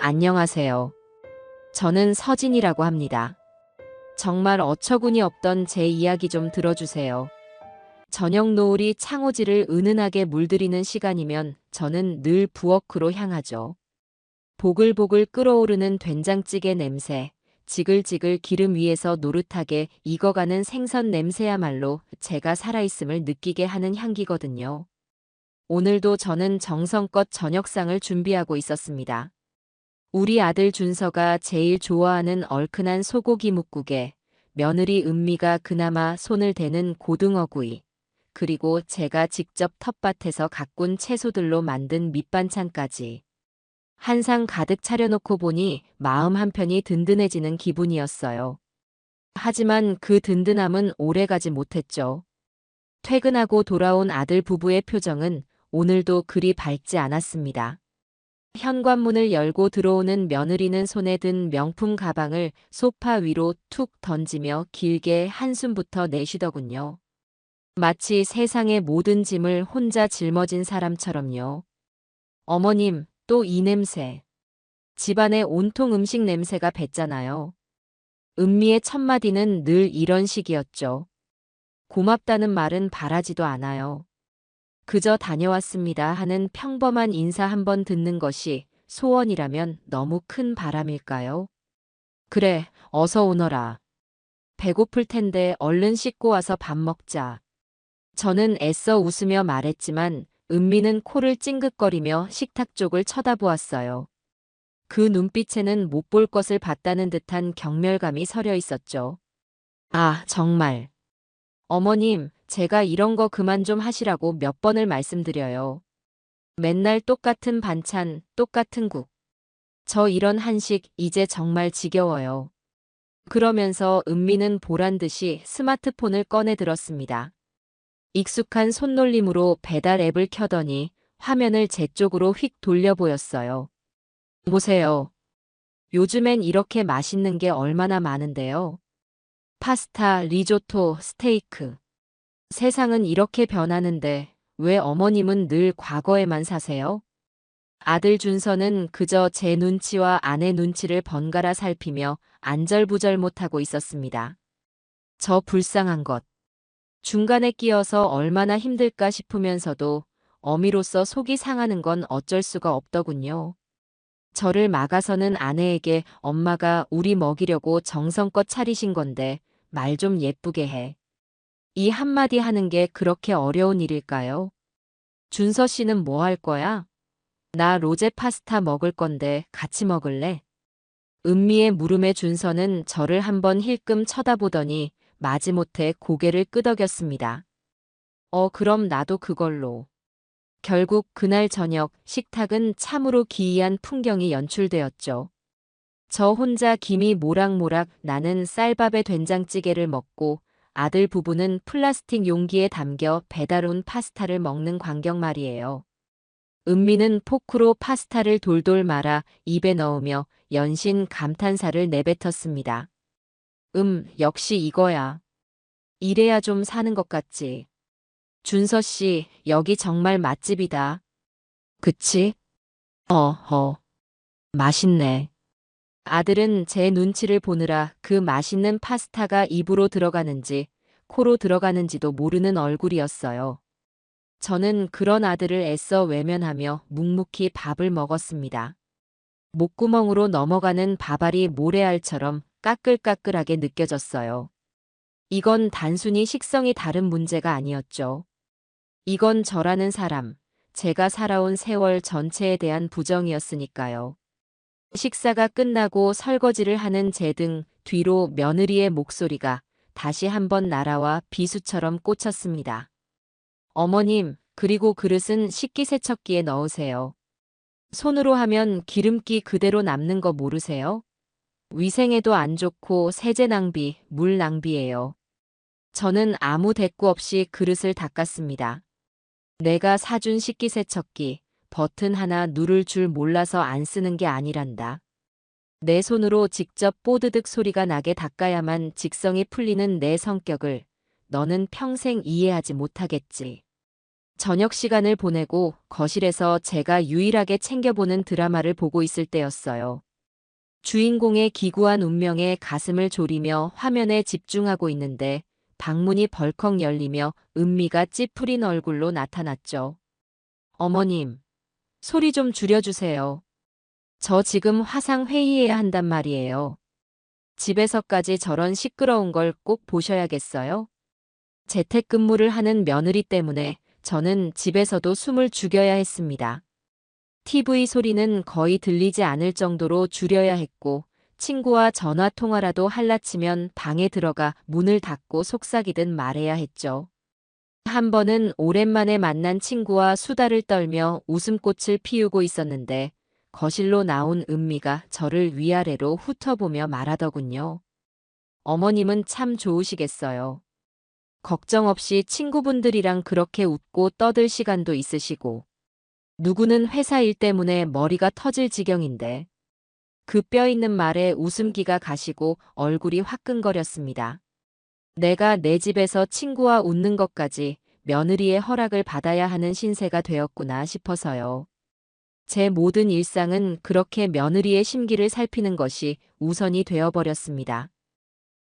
안녕하세요. 저는 서진이라고 합니다. 정말 어처구니 없던 제 이야기 좀 들어주세요. 저녁 노을이 창호지를 은은하게 물들이는 시간이면 저는 늘 부엌으로 향하죠. 보글보글 끓어오르는 된장찌개 냄새, 지글지글 기름 위에서 노릇하게 익어가는 생선 냄새야말로 제가 살아있음을 느끼게 하는 향기거든요. 오늘도 저는 정성껏 저녁상을 준비하고 있었습니다. 우리 아들 준서가 제일 좋아하는 얼큰한 소고기 뭇국에 며느리 은미가 그나마 손을 대는 고등어구이, 그리고 제가 직접 텃밭에서 가꾼 채소들로 만든 밑반찬까지. 한 상 가득 차려놓고 보니 마음 한편이 든든해지는 기분이었어요. 하지만 그 든든함은 오래가지 못했죠. 퇴근하고 돌아온 아들 부부의 표정은 오늘도 그리 밝지 않았습니다. 현관문을 열고 들어오는 며느리는 손에 든 명품 가방을 소파 위로 툭 던지며 길게 한숨부터 내쉬더군요. 마치 세상의 모든 짐을 혼자 짊어진 사람처럼요. 어머님, 또 이 냄새. 집안에 온통 음식 냄새가 뱄잖아요. 은미의 첫마디는 늘 이런 식이었죠. 고맙다는 말은 바라지도 않아요. 그저 다녀왔습니다 하는 평범한 인사 한 번 듣는 것이 소원이라면 너무 큰 바람일까요? 그래, 어서 오너라. 배고플 텐데 얼른 씻고 와서 밥 먹자. 저는 애써 웃으며 말했지만 은미는 코를 찡긋거리며 식탁 쪽을 쳐다보았어요. 그 눈빛에는 못 볼 것을 봤다는 듯한 경멸감이 서려 있었죠. 아, 정말. 어머님, 제가 이런 거 그만 좀 하시라고 몇 번을 말씀드려요. 맨날 똑같은 반찬, 똑같은 국. 저 이런 한식 이제 정말 지겨워요. 그러면서 은미는 보란 듯이 스마트폰을 꺼내 들었습니다. 익숙한 손놀림으로 배달 앱을 켜더니 화면을 제 쪽으로 휙 돌려 보였어요. 보세요. 요즘엔 이렇게 맛있는 게 얼마나 많은데요. 파스타, 리조토, 스테이크. 세상은 이렇게 변하는데 왜 어머님은 늘 과거에만 사세요? 아들 준서는 그저 제 눈치와 아내 눈치를 번갈아 살피며 안절부절 못하고 있었습니다. 저 불쌍한 것. 중간에 끼어서 얼마나 힘들까 싶으면서도 어미로서 속이 상하는 건 어쩔 수가 없더군요. 저를 막아서는 아내에게 엄마가 우리 먹이려고 정성껏 차리신 건데 말 좀 예쁘게 해. 이 한마디 하는 게 그렇게 어려운 일일까요? 준서 씨는 뭐 할 거야? 나 로제 파스타 먹을 건데 같이 먹을래? 은미의 물음에 준서는 저를 한번 힐끔 쳐다보더니 마지못해 고개를 끄덕였습니다. 그럼 나도 그걸로. 결국 그날 저녁 식탁은 참으로 기이한 풍경이 연출되었죠. 저 혼자 김이 모락모락 나는 쌀밥에 된장찌개를 먹고 아들 부부는 플라스틱 용기에 담겨 배달 온 파스타를 먹는 광경 말이에요. 은미는 포크로 파스타를 돌돌 말아 입에 넣으며 연신 감탄사를 내뱉었습니다. 역시 이거야. 이래야 좀 사는 것 같지. 준서 씨, 여기 정말 맛집이다. 그치? 맛있네. 아들은 제 눈치를 보느라 그 맛있는 파스타가 입으로 들어가는지 코로 들어가는지도 모르는 얼굴이었어요. 저는 그런 아들을 애써 외면하며 묵묵히 밥을 먹었습니다. 목구멍으로 넘어가는 밥알이 모래알처럼 까끌까끌하게 느껴졌어요. 이건 단순히 식성이 다른 문제가 아니었죠. 이건 저라는 사람, 제가 살아온 세월 전체에 대한 부정이었으니까요. 식사가 끝나고 설거지를 하는 제 등 뒤로 며느리의 목소리가 다시 한번 날아와 비수처럼 꽂혔습니다. 어머님, 그리고 그릇은 식기세척기에 넣으세요. 손으로 하면 기름기 그대로 남는 거 모르세요? 위생에도 안 좋고 세제 낭비, 물 낭비예요. 저는 아무 대꾸 없이 그릇을 닦았습니다. 내가 사준 식기세척기, 버튼 하나 누를 줄 몰라서 안 쓰는 게 아니란다. 내 손으로 직접 뽀드득 소리가 나게 닦아야만 직성이 풀리는 내 성격을 너는 평생 이해하지 못하겠지. 저녁 시간을 보내고 거실에서 제가 유일하게 챙겨보는 드라마를 보고 있을 때였어요. 주인공의 기구한 운명에 가슴을 졸이며 화면에 집중하고 있는데 방문이 벌컥 열리며 은미가 찌푸린 얼굴로 나타났죠. 어머님, 소리 좀 줄여주세요. 저 지금 화상 회의해야 한단 말이에요. 집에서까지 저런 시끄러운 걸 꼭 보셔야겠어요? 재택근무를 하는 며느리 때문에 저는 집에서도 숨을 죽여야 했습니다. TV 소리는 거의 들리지 않을 정도로 줄여야 했고, 친구와 전화 통화라도 할라치면 방에 들어가 문을 닫고 속삭이듯 말해야 했죠. 한 번은 오랜만에 만난 친구와 수다를 떨며 웃음꽃을 피우고 있었는데, 거실로 나온 은미가 저를 위아래로 훑어보며 말하더군요. 어머님은 참 좋으시겠어요. 걱정 없이 친구분들이랑 그렇게 웃고 떠들 시간도 있으시고, 누구는 회사 일 때문에 머리가 터질 지경인데, 그 뼈 있는 말에 웃음기가 가시고 얼굴이 화끈거렸습니다. 내가 내 집에서 친구와 웃는 것까지 며느리의 허락을 받아야 하는 신세가 되었구나 싶어서요. 제 모든 일상은 그렇게 며느리의 심기를 살피는 것이 우선이 되어버렸습니다.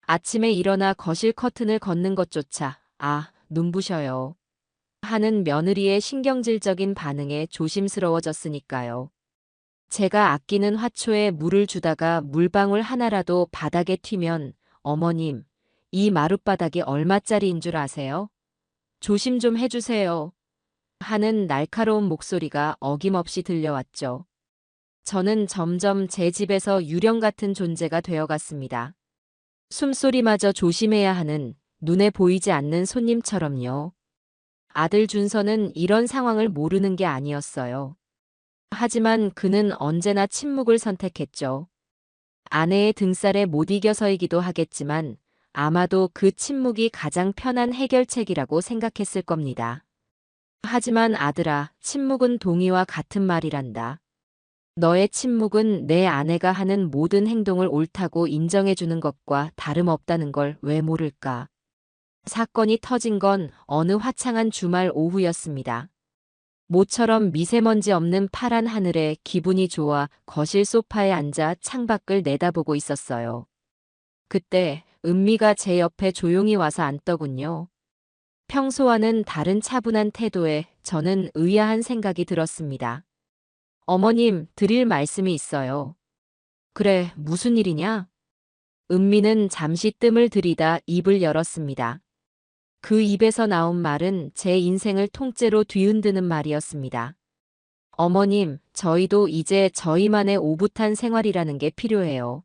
아침에 일어나 거실 커튼을 걷는 것조차 눈부셔요. 하는 며느리의 신경질적인 반응에 조심스러워졌으니까요. 제가 아끼는 화초에 물을 주다가 물방울 하나라도 바닥에 튀면 어머님, 이 마룻바닥이 얼마짜리인 줄 아세요? 조심 좀 해주세요. 하는 날카로운 목소리가 어김없이 들려왔죠. 저는 점점 제 집에서 유령 같은 존재가 되어갔습니다. 숨소리마저 조심해야 하는 눈에 보이지 않는 손님처럼요. 아들 준서는 이런 상황을 모르는 게 아니었어요. 하지만 그는 언제나 침묵을 선택했죠. 아내의 등살에 못 이겨서이기도 하겠지만 아마도 그 침묵이 가장 편한 해결책이라고 생각했을 겁니다. 하지만 아들아, 침묵은 동의와 같은 말이란다. 너의 침묵은 내 아내가 하는 모든 행동을 옳다고 인정해주는 것과 다름없다는 걸 왜 모를까? 사건이 터진 건 어느 화창한 주말 오후였습니다. 모처럼 미세먼지 없는 파란 하늘에 기분이 좋아 거실 소파에 앉아 창밖을 내다보고 있었어요. 그때 은미가 제 옆에 조용히 와서 앉더군요. 평소와는 다른 차분한 태도에 저는 의아한 생각이 들었습니다. 어머님, 드릴 말씀이 있어요. 그래, 무슨 일이냐? 은미는 잠시 뜸을 들이다 입을 열었습니다. 그 입에서 나온 말은 제 인생을 통째로 뒤흔드는 말이었습니다. 어머님, 저희도 이제 저희만의 오붓한 생활이라는 게 필요해요.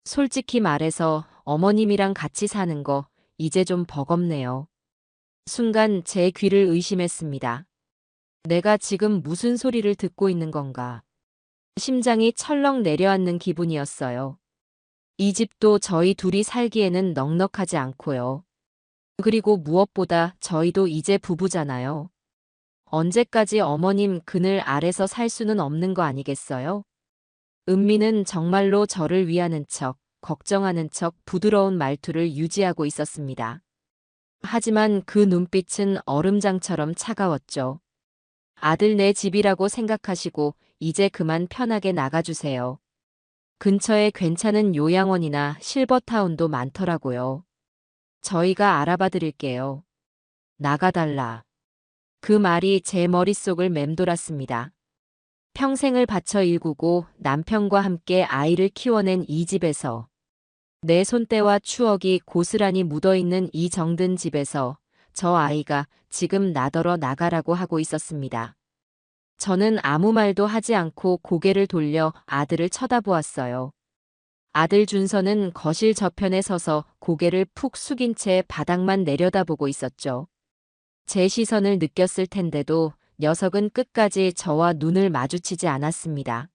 솔직히 말해서 어머님이랑 같이 사는 거 이제 좀 버겁네요. 순간 제 귀를 의심했습니다. 내가 지금 무슨 소리를 듣고 있는 건가? 심장이 철렁 내려앉는 기분이었어요. 이 집도 저희 둘이 살기에는 넉넉하지 않고요. 그리고 무엇보다 저희도 이제 부부잖아요. 언제까지 어머님 그늘 아래서 살 수는 없는 거 아니겠어요? 은미는 정말로 저를 위하는 척, 걱정하는 척 부드러운 말투를 유지하고 있었습니다. 하지만 그 눈빛은 얼음장처럼 차가웠죠. 아들 내 집이라고 생각하시고 이제 그만 편하게 나가주세요. 근처에 괜찮은 요양원이나 실버타운도 많더라고요. 저희가 알아봐 드릴게요. 나가달라. 그 말이 제 머릿속을 맴돌았습니다. 평생을 바쳐 일구고 남편과 함께 아이를 키워낸 이 집에서 내 손때와 추억이 고스란히 묻어있는 이 정든 집에서 저 아이가 지금 나더러 나가라고 하고 있었습니다. 저는 아무 말도 하지 않고 고개를 돌려 아들을 쳐다보았어요. 아들 준서는 거실 저편에 서서 고개를 푹 숙인 채 바닥만 내려다보고 있었죠. 제 시선을 느꼈을 텐데도 녀석은 끝까지 저와 눈을 마주치지 않았습니다.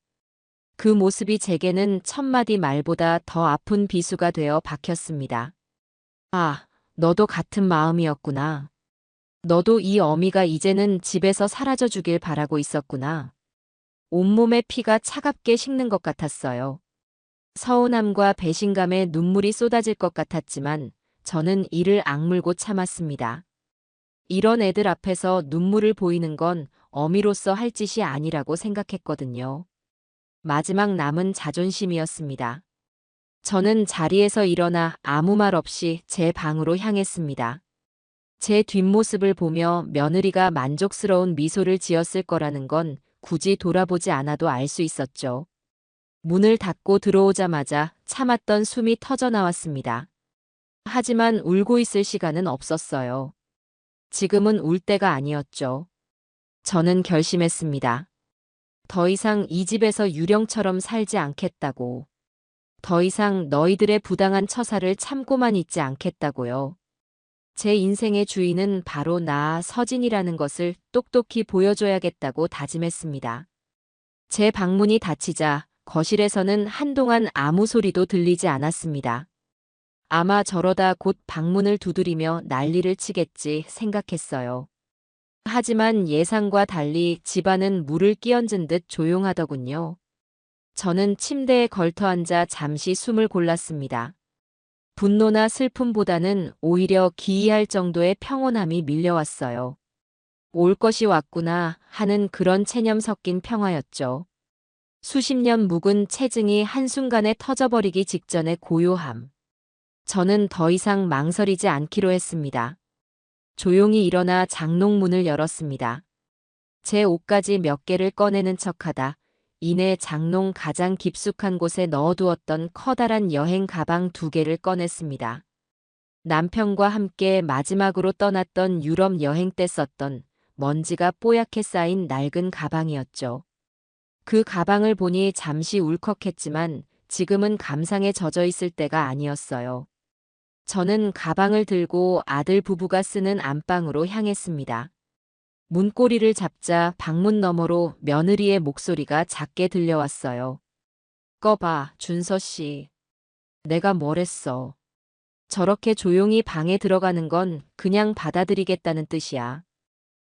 그 모습이 제게는 천마디 말보다 더 아픈 비수가 되어 박혔습니다. 아, 너도 같은 마음이었구나. 너도 이 어미가 이제는 집에서 사라져 주길 바라고 있었구나. 온몸의 피가 차갑게 식는 것 같았어요. 서운함과 배신감에 눈물이 쏟아질 것 같았지만 저는 이를 악물고 참았습니다. 이런 애들 앞에서 눈물을 보이는 건 어미로서 할 짓이 아니라고 생각했거든요. 마지막 남은 자존심이었습니다. 저는 자리에서 일어나 아무 말 없이 제 방으로 향했습니다. 제 뒷모습을 보며 며느리가 만족스러운 미소를 지었을 거라는 건 굳이 돌아보지 않아도 알 수 있었죠. 문을 닫고 들어오자마자 참았던 숨이 터져 나왔습니다. 하지만 울고 있을 시간은 없었어요. 지금은 울 때가 아니었죠. 저는 결심했습니다. 더 이상 이 집에서 유령처럼 살지 않겠다고. 더 이상 너희들의 부당한 처사를 참고만 있지 않겠다고요. 제 인생의 주인은 바로 나 서진이라는 것을 똑똑히 보여줘야겠다고 다짐했습니다. 제 방문이 닫히자 거실에서는 한동안 아무 소리도 들리지 않았습니다. 아마 저러다 곧 방문을 두드리며 난리를 치겠지 생각했어요. 하지만 예상과 달리 집안은 물을 끼얹은 듯 조용하더군요. 저는 침대에 걸터앉아 잠시 숨을 골랐습니다. 분노나 슬픔보다는 오히려 기이할 정도의 평온함이 밀려왔어요. 올 것이 왔구나 하는 그런 체념 섞인 평화였죠. 수십 년 묵은 체증이 한순간에 터져버리기 직전의 고요함. 저는 더 이상 망설이지 않기로 했습니다. 조용히 일어나 장롱문을 열었습니다. 제 옷가지 몇 개를 꺼내는 척하다 이내 장롱 가장 깊숙한 곳에 넣어두었던 커다란 여행 가방 2개를 꺼냈습니다. 남편과 함께 마지막으로 떠났던 유럽 여행 때 썼던 먼지가 뽀얗게 쌓인 낡은 가방이었죠. 그 가방을 보니 잠시 울컥했지만 지금은 감상에 젖어 있을 때가 아니었어요. 저는 가방을 들고 아들 부부가 쓰는 안방으로 향했습니다. 문고리를 잡자 방문 너머로 며느리의 목소리가 작게 들려왔어요. 꺼봐, 준서 씨. 내가 뭘 했어. 저렇게 조용히 방에 들어가는 건 그냥 받아들이겠다는 뜻이야.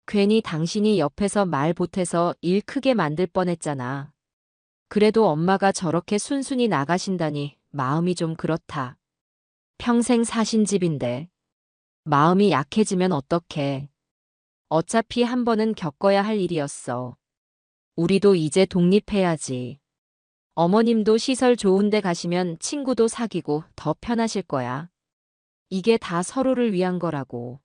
괜히 당신이 옆에서 말 보태서 일 크게 만들 뻔했잖아. 그래도 엄마가 저렇게 순순히 나가신다니 마음이 좀 그렇다. 평생 사신 집인데. 마음이 약해지면 어떡해. 어차피 한 번은 겪어야 할 일이었어. 우리도 이제 독립해야지. 어머님도 시설 좋은 데 가시면 친구도 사귀고 더 편하실 거야. 이게 다 서로를 위한 거라고.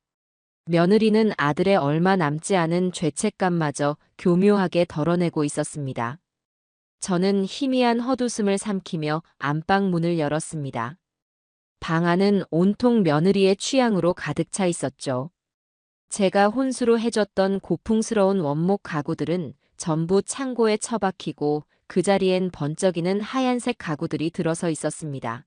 며느리는 아들의 얼마 남지 않은 죄책감마저 교묘하게 덜어내고 있었습니다. 저는 희미한 헛웃음을 삼키며 안방 문을 열었습니다. 방 안은 온통 며느리의 취향으로 가득 차 있었죠. 제가 혼수로 해줬던 고풍스러운 원목 가구들은 전부 창고에 처박히고 그 자리엔 번쩍이는 하얀색 가구들이 들어서 있었습니다.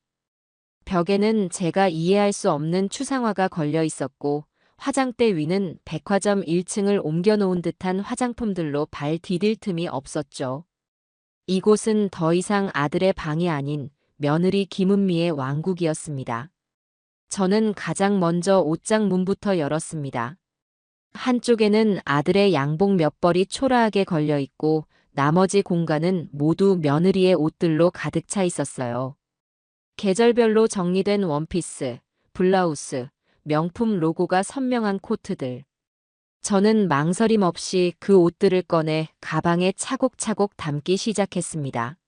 벽에는 제가 이해할 수 없는 추상화가 걸려 있었고 화장대 위는 백화점 1층을 옮겨놓은 듯한 화장품들로 발 디딜 틈이 없었죠. 이곳은 더 이상 아들의 방이 아닌 며느리 김은미의 왕국이었습니다. 저는 가장 먼저 옷장 문부터 열었습니다. 한쪽에는 아들의 양복 몇 벌이 초라하게 걸려 있고 나머지 공간은 모두 며느리의 옷들로 가득 차 있었어요. 계절별로 정리된 원피스, 블라우스, 명품 로고가 선명한 코트들. 저는 망설임 없이 그 옷들을 꺼내 가방에 차곡차곡 담기 시작했습니다.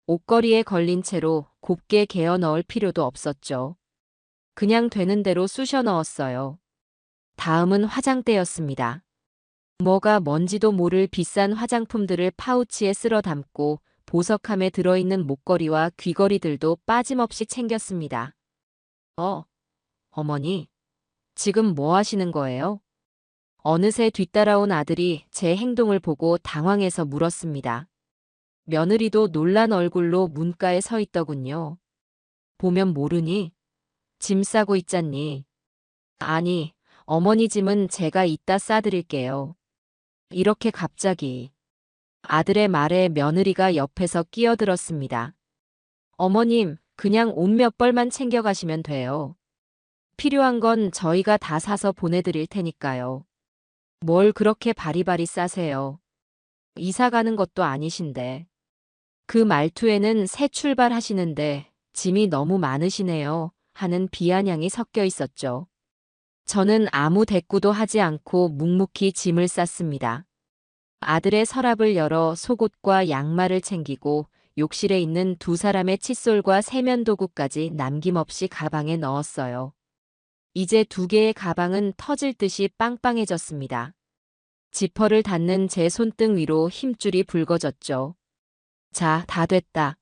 옷걸이에 걸린 채로 곱게 개어 넣을 필요도 없었죠. 그냥 되는 대로 쑤셔 넣었어요. 다음은 화장대였습니다. 뭐가 뭔지도 모를 비싼 화장품들을 파우치에 쓸어 담고 보석함에 들어있는 목걸이와 귀걸이들도 빠짐없이 챙겼습니다. 어머니, 지금 뭐 하시는 거예요? 어느새 뒤따라온 아들이 제 행동을 보고 당황해서 물었습니다. 며느리도 놀란 얼굴로 문가에 서 있더군요. 보면 모르니? 짐 싸고 있잖니. 아니, 어머니 짐은 제가 이따 싸드릴게요. 이렇게 갑자기. 아들의 말에 며느리가 옆에서 끼어들었습니다. 어머님, 그냥 옷 몇 벌만 챙겨가시면 돼요. 필요한 건 저희가 다 사서 보내드릴 테니까요. 뭘 그렇게 바리바리 싸세요. 이사 가는 것도 아니신데. 그 말투에는 새 출발하시는데 짐이 너무 많으시네요 하는 비아냥이 섞여 있었죠. 저는 아무 대꾸도 하지 않고 묵묵히 짐을 쌌습니다. 아들의 서랍을 열어 속옷과 양말을 챙기고 욕실에 있는 두 사람의 칫솔과 세면도구까지 남김없이 가방에 넣었어요. 이제 두 개의 가방은 터질 듯이 빵빵해졌습니다. 지퍼를 닫는 제 손등 위로 힘줄이 붉어졌죠. 자, 다 됐다.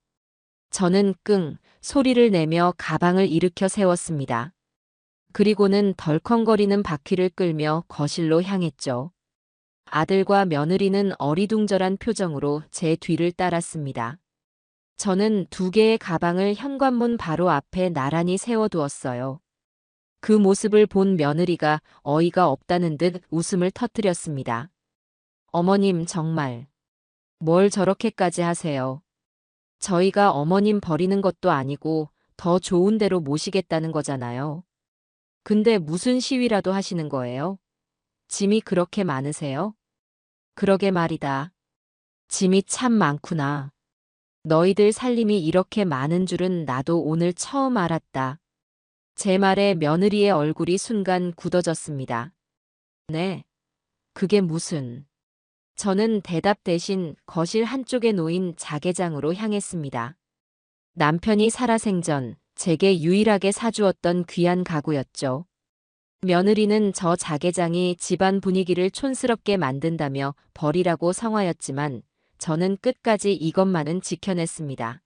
저는 끙 소리를 내며 가방을 일으켜 세웠습니다. 그리고는 덜컹거리는 바퀴를 끌며 거실로 향했죠. 아들과 며느리는 어리둥절한 표정으로 제 뒤를 따랐습니다. 저는 두 개의 가방을 현관문 바로 앞에 나란히 세워두었어요. 그 모습을 본 며느리가 어이가 없다는 듯 웃음을 터뜨렸습니다. 어머님 정말 뭘 저렇게까지 하세요? 저희가 어머님 버리는 것도 아니고 더 좋은 데로 모시겠다는 거잖아요. 근데 무슨 시위라도 하시는 거예요? 짐이 그렇게 많으세요? 그러게 말이다. 짐이 참 많구나. 너희들 살림이 이렇게 많은 줄은 나도 오늘 처음 알았다. 제 말에 며느리의 얼굴이 순간 굳어졌습니다. 네, 그게 무슨... 저는 대답 대신 거실 한쪽에 놓인 자개장으로 향했습니다. 남편이 살아생전 제게 유일하게 사주었던 귀한 가구였죠. 며느리는 저 자개장이 집안 분위기를 촌스럽게 만든다며 버리라고 성화였지만 저는 끝까지 이것만은 지켜냈습니다.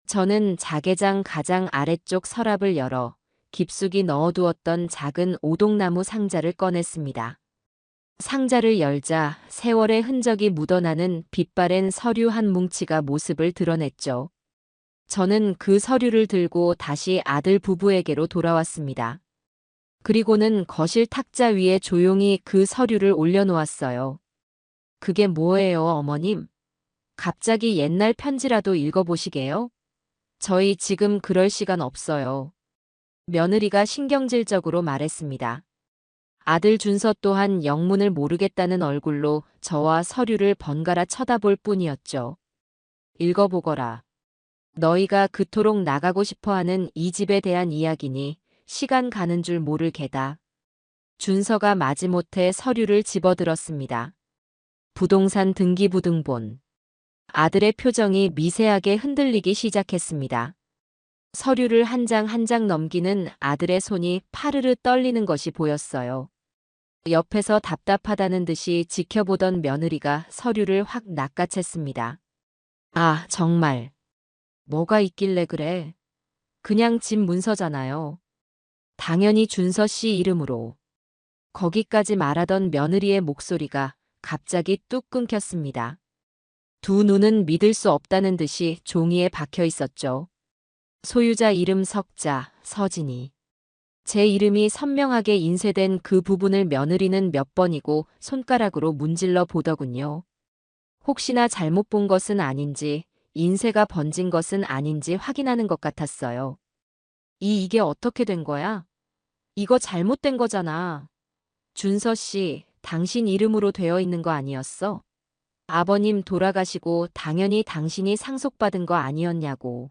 저는 자개장 가장 아래쪽 서랍을 열어 깊숙이 넣어두었던 작은 오동나무 상자를 꺼냈습니다. 상자를 열자 세월의 흔적이 묻어나는 빛바랜 서류 한 뭉치가 모습을 드러냈죠. 저는 그 서류를 들고 다시 아들 부부에게로 돌아왔습니다. 그리고는 거실 탁자 위에 조용히 그 서류를 올려놓았어요. 그게 뭐예요, 어머님? 갑자기 옛날 편지라도 읽어보시게요? 저희 지금 그럴 시간 없어요. 며느리가 신경질적으로 말했습니다. 아들 준서 또한 영문을 모르겠다는 얼굴로 저와 서류를 번갈아 쳐다볼 뿐이었죠. 읽어보거라. 너희가 그토록 나가고 싶어하는 이 집에 대한 이야기니 시간 가는 줄 모를 게다. 준서가 마지못해 서류를 집어들었습니다. 부동산 등기부등본. 아들의 표정이 미세하게 흔들리기 시작했습니다. 서류를 한 장 한 장 넘기는 아들의 손이 파르르 떨리는 것이 보였어요. 옆에서 답답하다는 듯이 지켜보던 며느리가 서류를 확 낚아챘습니다. 아, 정말. 뭐가 있길래 그래? 그냥 집 문서잖아요. 당연히 준서 씨 이름으로. 거기까지 말하던 며느리의 목소리가 갑자기 뚝 끊겼습니다. 두 눈은 믿을 수 없다는 듯이 종이에 박혀 있었죠. 소유자 이름 석자, 서진이. 제 이름이 선명하게 인쇄된 그 부분을 며느리는 몇 번이고 손가락으로 문질러 보더군요. 혹시나 잘못 본 것은 아닌지, 인쇄가 번진 것은 아닌지 확인하는 것 같았어요. 이게 어떻게 된 거야? 이거 잘못된 거잖아. 준서 씨, 당신 이름으로 되어 있는 거 아니었어? 아버님 돌아가시고 당연히 당신이 상속받은 거 아니었냐고.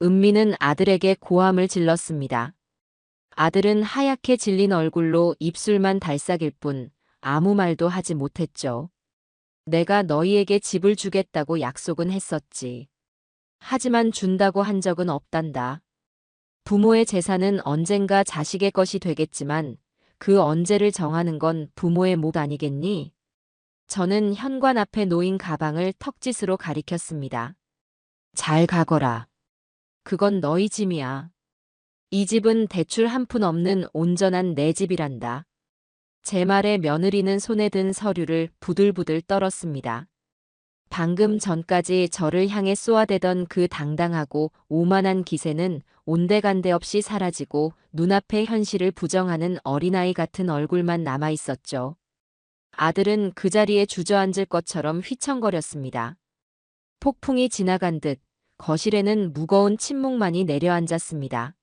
은미는 아들에게 고함을 질렀습니다. 아들은 하얗게 질린 얼굴로 입술만 달싹일 뿐 아무 말도 하지 못했죠. 내가 너희에게 집을 주겠다고 약속은 했었지. 하지만 준다고 한 적은 없단다. 부모의 재산은 언젠가 자식의 것이 되겠지만 그 언제를 정하는 건 부모의 몫 아니겠니? 저는 현관 앞에 놓인 가방을 턱짓으로 가리켰습니다. 잘 가거라. 그건 너희 짐이야. 이 집은 대출 한 푼 없는 온전한 내 집이란다. 제 말에 며느리는 손에 든 서류를 부들부들 떨었습니다. 방금 전까지 저를 향해 쏘아대던 그 당당하고 오만한 기세는 온데간데 없이 사라지고 눈앞의 현실을 부정하는 어린아이 같은 얼굴만 남아 있었죠. 아들은 그 자리에 주저앉을 것처럼 휘청거렸습니다. 폭풍이 지나간 듯 거실에는 무거운 침묵만이 내려앉았습니다.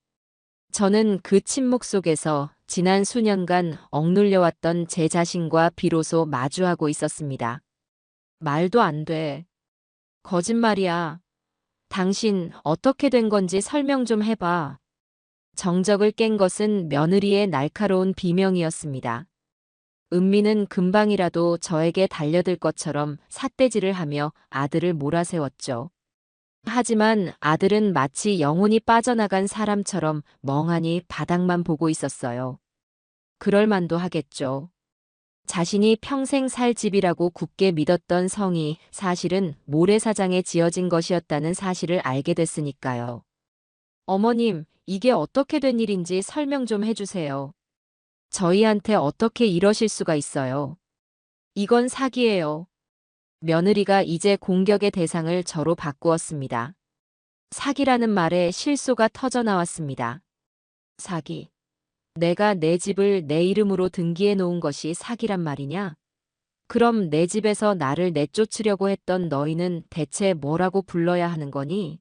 저는 그 침묵 속에서 지난 수년간 억눌려왔던 제 자신과 비로소 마주하고 있었습니다. 말도 안 돼. 거짓말이야. 당신 어떻게 된 건지 설명 좀 해봐. 정적을 깬 것은 며느리의 날카로운 비명이었습니다. 은미는 금방이라도 저에게 달려들 것처럼 삿대질을 하며 아들을 몰아세웠죠. 하지만 아들은 마치 영혼이 빠져나간 사람처럼 멍하니 바닥만 보고 있었어요. 그럴 만도 하겠죠. 자신이 평생 살 집이라고 굳게 믿었던 성이 사실은 모래사장에 지어진 것이었다는 사실을 알게 됐으니까요. 어머님, 이게 어떻게 된 일인지 설명 좀 해주세요. 저희한테 어떻게 이러실 수가 있어요. 이건 사기예요. 며느리가 이제 공격의 대상을 저로 바꾸었습니다. 사기라는 말에 실소가 터져 나왔습니다. 사기. 내가 내 집을 내 이름으로 등기해 놓은 것이 사기란 말이냐? 그럼 내 집에서 나를 내쫓으려고 했던 너희는 대체 뭐라고 불러야 하는 거니?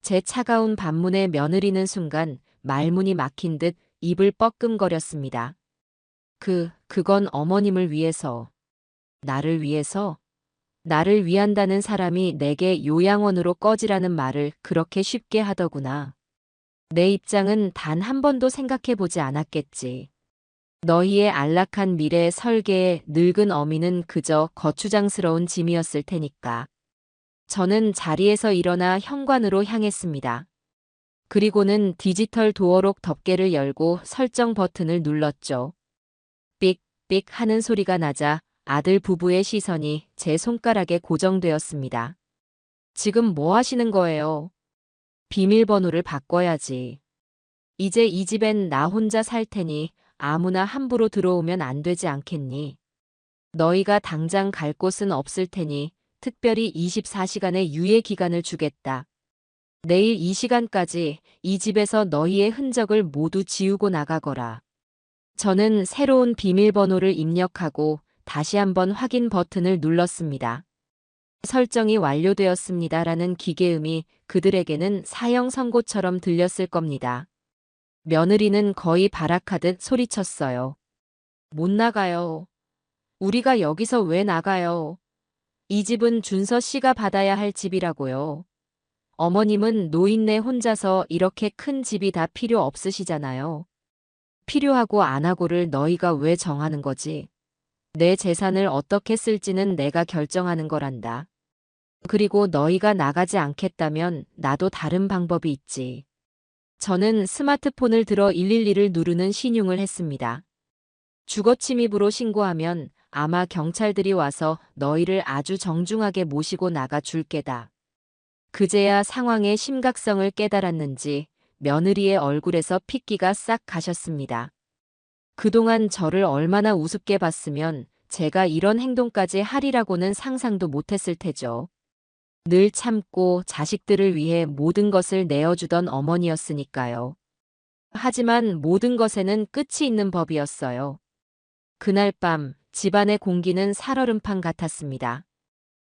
제 차가운 반문에 며느리는 순간 말문이 막힌 듯 입을 뻐끔거렸습니다. 그건 어머님을 위해서. 나를 위해서? 나를 위한다는 사람이 내게 요양원으로 꺼지라는 말을 그렇게 쉽게 하더구나. 내 입장은 단 한 번도 생각해 보지 않았겠지. 너희의 안락한 미래 설계에 늙은 어미는 그저 거추장스러운 짐이었을 테니까. 저는 자리에서 일어나 현관으로 향했습니다. 그리고는 디지털 도어록 덮개를 열고 설정 버튼을 눌렀죠. 삑삑 하는 소리가 나자 아들 부부의 시선이 제 손가락에 고정되었습니다. 지금 뭐 하시는 거예요? 비밀번호를 바꿔야지. 이제 이 집엔 나 혼자 살 테니 아무나 함부로 들어오면 안 되지 않겠니? 너희가 당장 갈 곳은 없을 테니 특별히 24시간의 유예 기간을 주겠다. 내일 이 시간까지 이 집에서 너희의 흔적을 모두 지우고 나가거라. 저는 새로운 비밀번호를 입력하고 다시 한번 확인 버튼을 눌렀습니다. 설정이 완료되었습니다라는 기계음이 그들에게는 사형 선고처럼 들렸을 겁니다. 며느리는 거의 발악하듯 소리쳤어요. 못 나가요. 우리가 여기서 왜 나가요? 이 집은 준서 씨가 받아야 할 집이라고요. 어머님은 노인네 혼자서 이렇게 큰 집이 다 필요 없으시잖아요. 필요하고 안 하고를 너희가 왜 정하는 거지? 내 재산을 어떻게 쓸지는 내가 결정하는 거란다. 그리고 너희가 나가지 않겠다면 나도 다른 방법이 있지. 저는 스마트폰을 들어 112를 누르는 신용을 했습니다. 주거침입으로 신고하면 아마 경찰들이 와서 너희를 아주 정중하게 모시고 나가 줄 게다. 그제야 상황의 심각성을 깨달았는지 며느리의 얼굴에서 핏기가 싹 가셨습니다. 그동안 저를 얼마나 우습게 봤으면 제가 이런 행동까지 하리라고는 상상도 못했을 테죠. 늘 참고 자식들을 위해 모든 것을 내어주던 어머니였으니까요. 하지만 모든 것에는 끝이 있는 법이었어요. 그날 밤 집안의 공기는 살얼음판 같았습니다.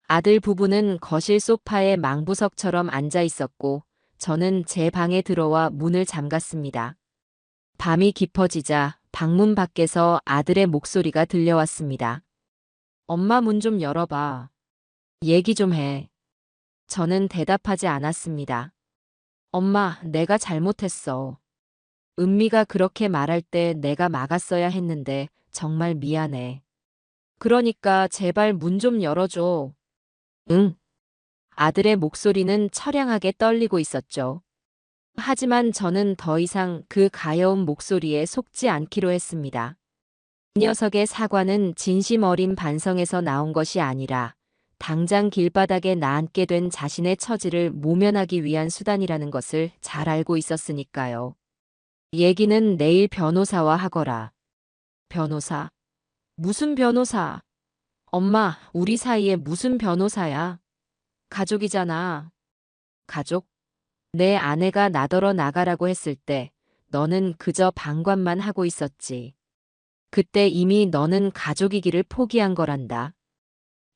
아들 부부는 거실 소파에 망부석처럼 앉아 있었고 저는 제 방에 들어와 문을 잠갔습니다. 밤이 깊어지자 방문 밖에서 아들의 목소리가 들려왔습니다. 엄마 문 좀 열어봐. 얘기 좀 해. 저는 대답하지 않았습니다. 엄마, 내가 잘못했어. 은미가 그렇게 말할 때 내가 막았어야 했는데 정말 미안해. 그러니까 제발 문 좀 열어줘. 응. 아들의 목소리는 처량하게 떨리고 있었죠. 하지만 저는 더 이상 그 가여운 목소리에 속지 않기로 했습니다. 이 녀석의 사과는 진심 어린 반성에서 나온 것이 아니라 당장 길바닥에 나앉게 된 자신의 처지를 모면하기 위한 수단이라는 것을 잘 알고 있었으니까요. 얘기는 내일 변호사와 하거라. 변호사? 무슨 변호사? 엄마, 우리 사이에 무슨 변호사야? 가족이잖아. 가족? 내 아내가 나더러 나가라고 했을 때 너는 그저 방관만 하고 있었지. 그때 이미 너는 가족이기를 포기한 거란다.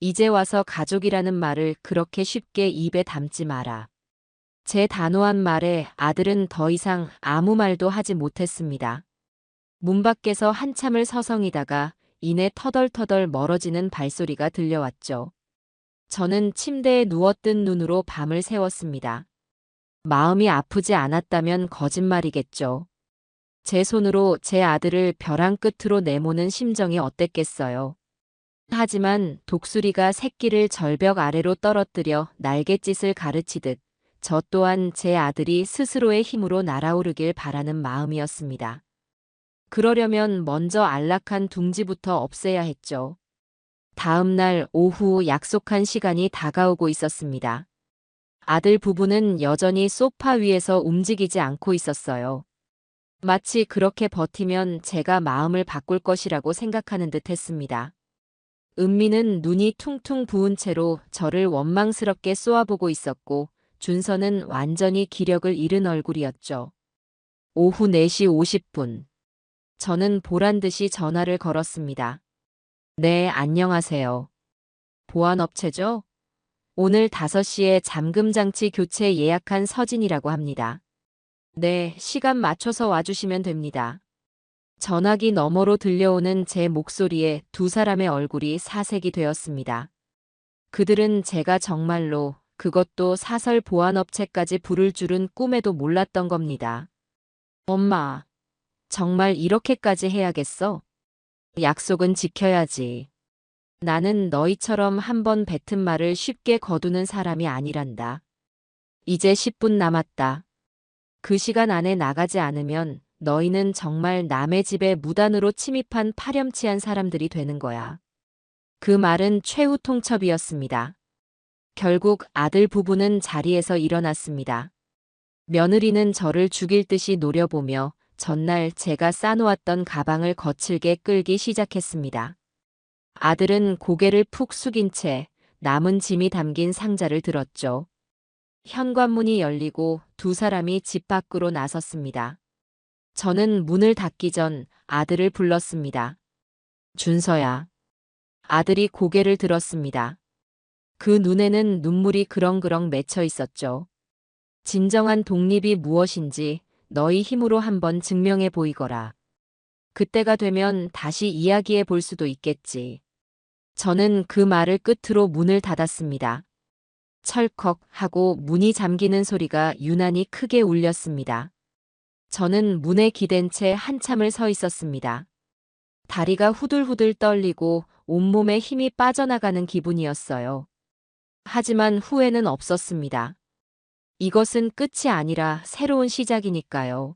이제 와서 가족이라는 말을 그렇게 쉽게 입에 담지 마라. 제 단호한 말에 아들은 더 이상 아무 말도 하지 못했습니다. 문 밖에서 한참을 서성이다가 이내 터덜터덜 멀어지는 발소리가 들려왔죠. 저는 침대에 누워뜬 눈으로 밤을 새웠습니다. 마음이 아프지 않았다면 거짓말이겠죠. 제 손으로 제 아들을 벼랑 끝으로 내모는 심정이 어땠겠어요. 하지만 독수리가 새끼를 절벽 아래로 떨어뜨려 날갯짓을 가르치듯 저 또한 제 아들이 스스로의 힘으로 날아오르길 바라는 마음이었습니다. 그러려면 먼저 안락한 둥지부터 없애야 했죠. 다음 날 오후 약속한 시간이 다가오고 있었습니다. 아들 부부는 여전히 소파 위에서 움직이지 않고 있었어요. 마치 그렇게 버티면 제가 마음을 바꿀 것이라고 생각하는 듯 했습니다. 은미는 눈이 퉁퉁 부은 채로 저를 원망스럽게 쏘아보고 있었고 준서는 완전히 기력을 잃은 얼굴이었죠. 오후 4시 50분. 저는 보란듯이 전화를 걸었습니다. 네, 안녕하세요. 보안업체죠? 오늘 5시에 잠금장치 교체 예약한 서진이라고 합니다. 네, 시간 맞춰서 와주시면 됩니다. 전화기 너머로 들려오는 제 목소리에 두 사람의 얼굴이 사색이 되었습니다. 그들은 제가 정말로 그것도 사설 보안업체까지 부를 줄은 꿈에도 몰랐던 겁니다. 엄마, 정말 이렇게까지 해야겠어? 약속은 지켜야지. 나는 너희처럼 한번 뱉은 말을 쉽게 거두는 사람이 아니란다. 이제 10분 남았다. 그 시간 안에 나가지 않으면 너희는 정말 남의 집에 무단으로 침입한 파렴치한 사람들이 되는 거야. 그 말은 최후 통첩이었습니다. 결국 아들 부부는 자리에서 일어났습니다. 며느리는 저를 죽일 듯이 노려보며 전날 제가 싸놓았던 가방을 거칠게 끌기 시작했습니다. 아들은 고개를 푹 숙인 채 남은 짐이 담긴 상자를 들었죠. 현관문이 열리고 두 사람이 집 밖으로 나섰습니다. 저는 문을 닫기 전 아들을 불렀습니다. 준서야. 아들이 고개를 들었습니다. 그 눈에는 눈물이 그렁그렁 맺혀 있었죠. 진정한 독립이 무엇인지 너희 힘으로 한번 증명해 보이거라. 그때가 되면 다시 이야기해 볼 수도 있겠지. 저는 그 말을 끝으로 문을 닫았습니다. 철컥 하고 문이 잠기는 소리가 유난히 크게 울렸습니다. 저는 문에 기댄 채 한참을 서 있었습니다. 다리가 후들후들 떨리고 온몸에 힘이 빠져나가는 기분이었어요. 하지만 후회는 없었습니다. 이것은 끝이 아니라 새로운 시작이니까요.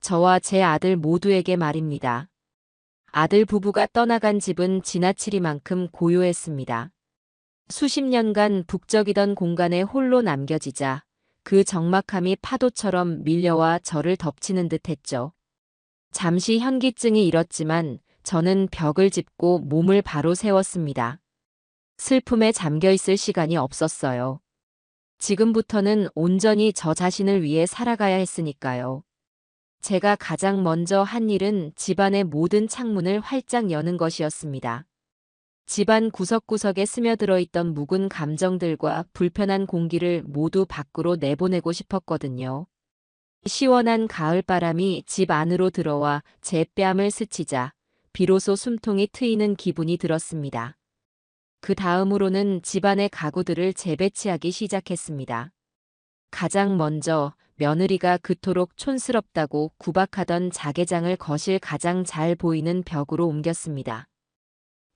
저와 제 아들 모두에게 말입니다. 아들 부부가 떠나간 집은 지나치리만큼 고요했습니다. 수십 년간 북적이던 공간에 홀로 남겨지자 그 적막함이 파도처럼 밀려와 저를 덮치는 듯 했죠. 잠시 현기증이 일었지만 저는 벽을 짚고 몸을 바로 세웠습니다. 슬픔에 잠겨 있을 시간이 없었어요. 지금부터는 온전히 저 자신을 위해 살아가야 했으니까요. 제가 가장 먼저 한 일은 집안의 모든 창문을 활짝 여는 것이었습니다. 집안 구석구석에 스며들어 있던 묵은 감정들과 불편한 공기를 모두 밖으로 내보내고 싶었거든요. 시원한 가을바람이 집 안으로 들어와 제 뺨을 스치자 비로소 숨통이 트이는 기분이 들었습니다. 그 다음으로는 집안의 가구들을 재배치하기 시작했습니다. 가장 먼저 며느리가 그토록 촌스럽다고 구박하던 자개장을 거실 가장 잘 보이는 벽으로 옮겼습니다.